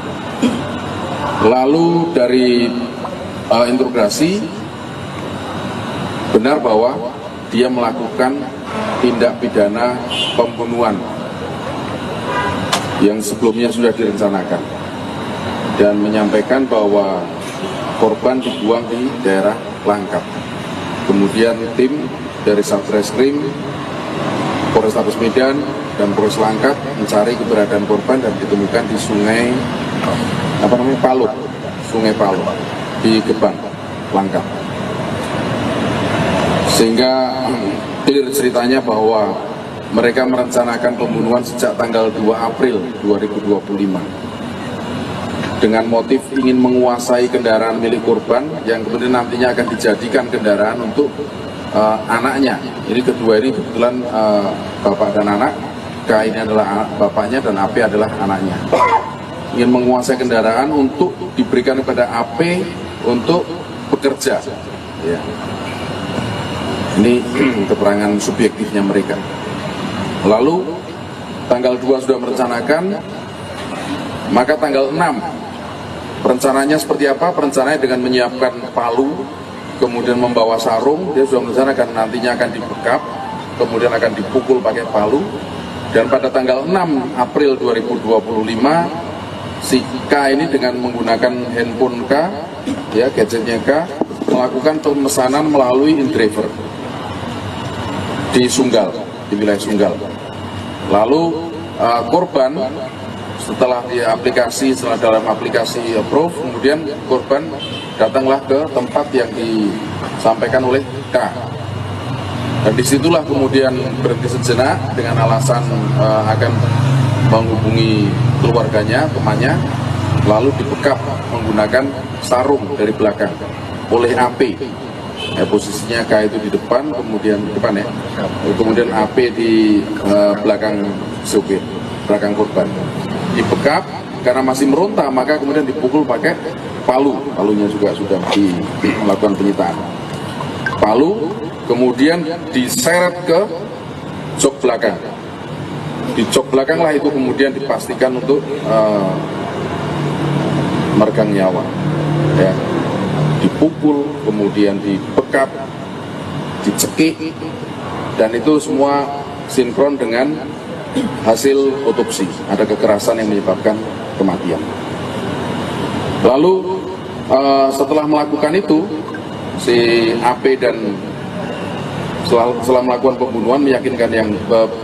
Lalu dari interogasi benar bahwa dia melakukan tindak pidana pembunuhan yang sebelumnya sudah direncanakan dan menyampaikan bahwa korban dibuang di daerah Langkat. Kemudian tim dari Satreskrim, Polrestabes Medan dan Polres Langkat mencari keberadaan korban dan ditemukan di Sungai Palut di Gebang, Langkat. Sehingga clear ceritanya bahwa mereka merencanakan pembunuhan sejak tanggal 2 April 2025 dengan motif ingin menguasai kendaraan milik korban yang kemudian nantinya akan dijadikan kendaraan untuk anaknya. Ini kedua ini kebetulan bapak dan anak. K ini adalah bapaknya dan AP adalah anaknya. Ingin menguasai kendaraan untuk diberikan kepada AP untuk bekerja. Ya. Ini keterangan subjektifnya mereka. Lalu tanggal 2 sudah merencanakan, maka tanggal 6 perencanaannya seperti apa? Perencanaannya dengan menyiapkan palu, kemudian membawa sarung. Dia sudah merencanakan nantinya akan dibekap, kemudian akan dipukul pakai palu. Dan pada tanggal 6 April 2025 si K ini dengan menggunakan handphone K, ya gadgetnya K, melakukan pemesanan melalui InDriver di Sunggal, di wilayah Sunggal. Lalu korban setelah dalam aplikasi approve, kemudian korban datanglah ke tempat yang disampaikan oleh K. Dan disitulah kemudian berhenti sejenak dengan alasan akan menghubungi keluarganya, temannya, lalu dibekap menggunakan sarung dari belakang oleh AP. Ya, posisinya K itu di depan, kemudian kemudian AP di belakang sopir, belakang korban. Dibekap karena masih meronta, maka kemudian dipukul pakai palunya juga sudah melakukan penyitaan. Palu kemudian diseret ke jok belakang. Di jok belakang lah itu kemudian dipastikan untuk meregang nyawa. Ya. Dipukul, kemudian dibekap, dicekik, dan itu semua sinkron dengan hasil otopsi. Ada kekerasan yang menyebabkan kematian. Lalu setelah melakukan itu, si AP dan setelah melakukan pembunuhan meyakinkan yang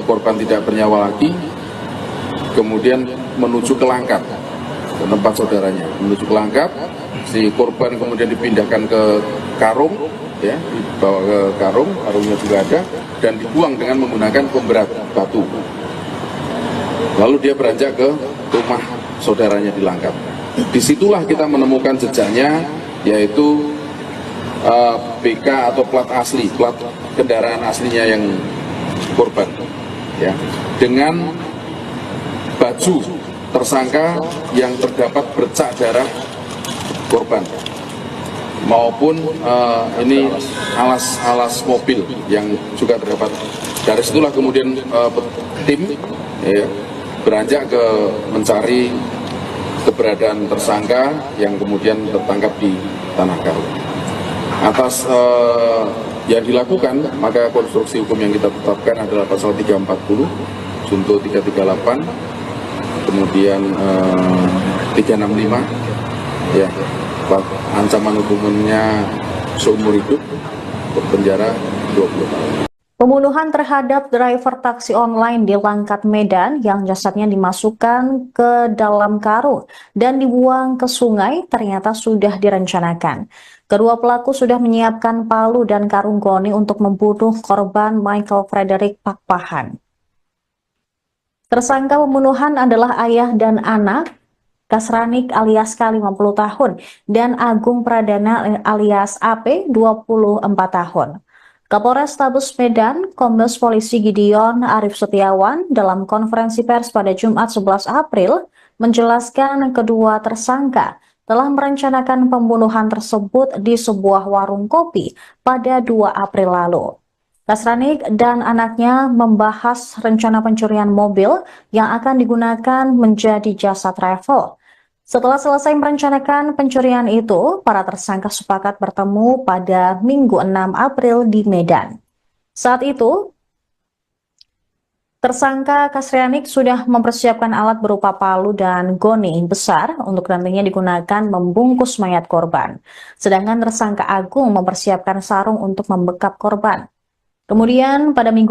korban tidak bernyawa lagi, kemudian menuju ke Langkat, ke tempat saudaranya. Menuju ke Langkat, si korban kemudian dipindahkan ke karung, ya, dibawa ke karungnya juga ada, dan dibuang dengan menggunakan pemberat batu. Lalu dia beranjak ke rumah saudaranya di Langkat. Disitulah kita menemukan jejaknya, yaitu BK atau plat asli, plat kendaraan aslinya yang korban, ya, dengan baju tersangka yang terdapat bercak darah korban, maupun ini alas mobil yang juga terdapat Dari situlah kemudian tim ya, beranjak ke mencari keberadaan tersangka yang kemudian tertangkap di Tanah Karo. Atas yang dilakukan, maka konstruksi hukum yang kita tetapkan adalah pasal 340, junto 338, kemudian 365, ya, ancaman hukumannya seumur hidup, penjara 20 tahun. Pembunuhan terhadap driver taksi online di Langkat, Medan yang jasadnya dimasukkan ke dalam karung dan dibuang ke sungai ternyata sudah direncanakan. Kedua pelaku sudah menyiapkan palu dan karung goni untuk membunuh korban Michael Frederick Pakpahan. Tersangka pembunuhan adalah ayah dan anak Kasranik alias K 50 tahun dan Agung Pradana alias AP 24 tahun. Kapolres Tabes Medan, Kombes Polisi Gideon Arif Setiawan dalam konferensi pers pada Jumat 11 April menjelaskan kedua tersangka telah merencanakan pembunuhan tersebut di sebuah warung kopi pada 2 April lalu. Kasranik dan anaknya membahas rencana pencurian mobil yang akan digunakan menjadi jasa travel. Setelah selesai merencanakan pencurian itu, para tersangka sepakat bertemu pada Minggu 6 April di Medan. Saat itu, tersangka Kasrianik sudah mempersiapkan alat berupa palu dan goni besar untuk nantinya digunakan membungkus mayat korban. Sedangkan tersangka Agung mempersiapkan sarung untuk membekap korban. Kemudian pada Minggu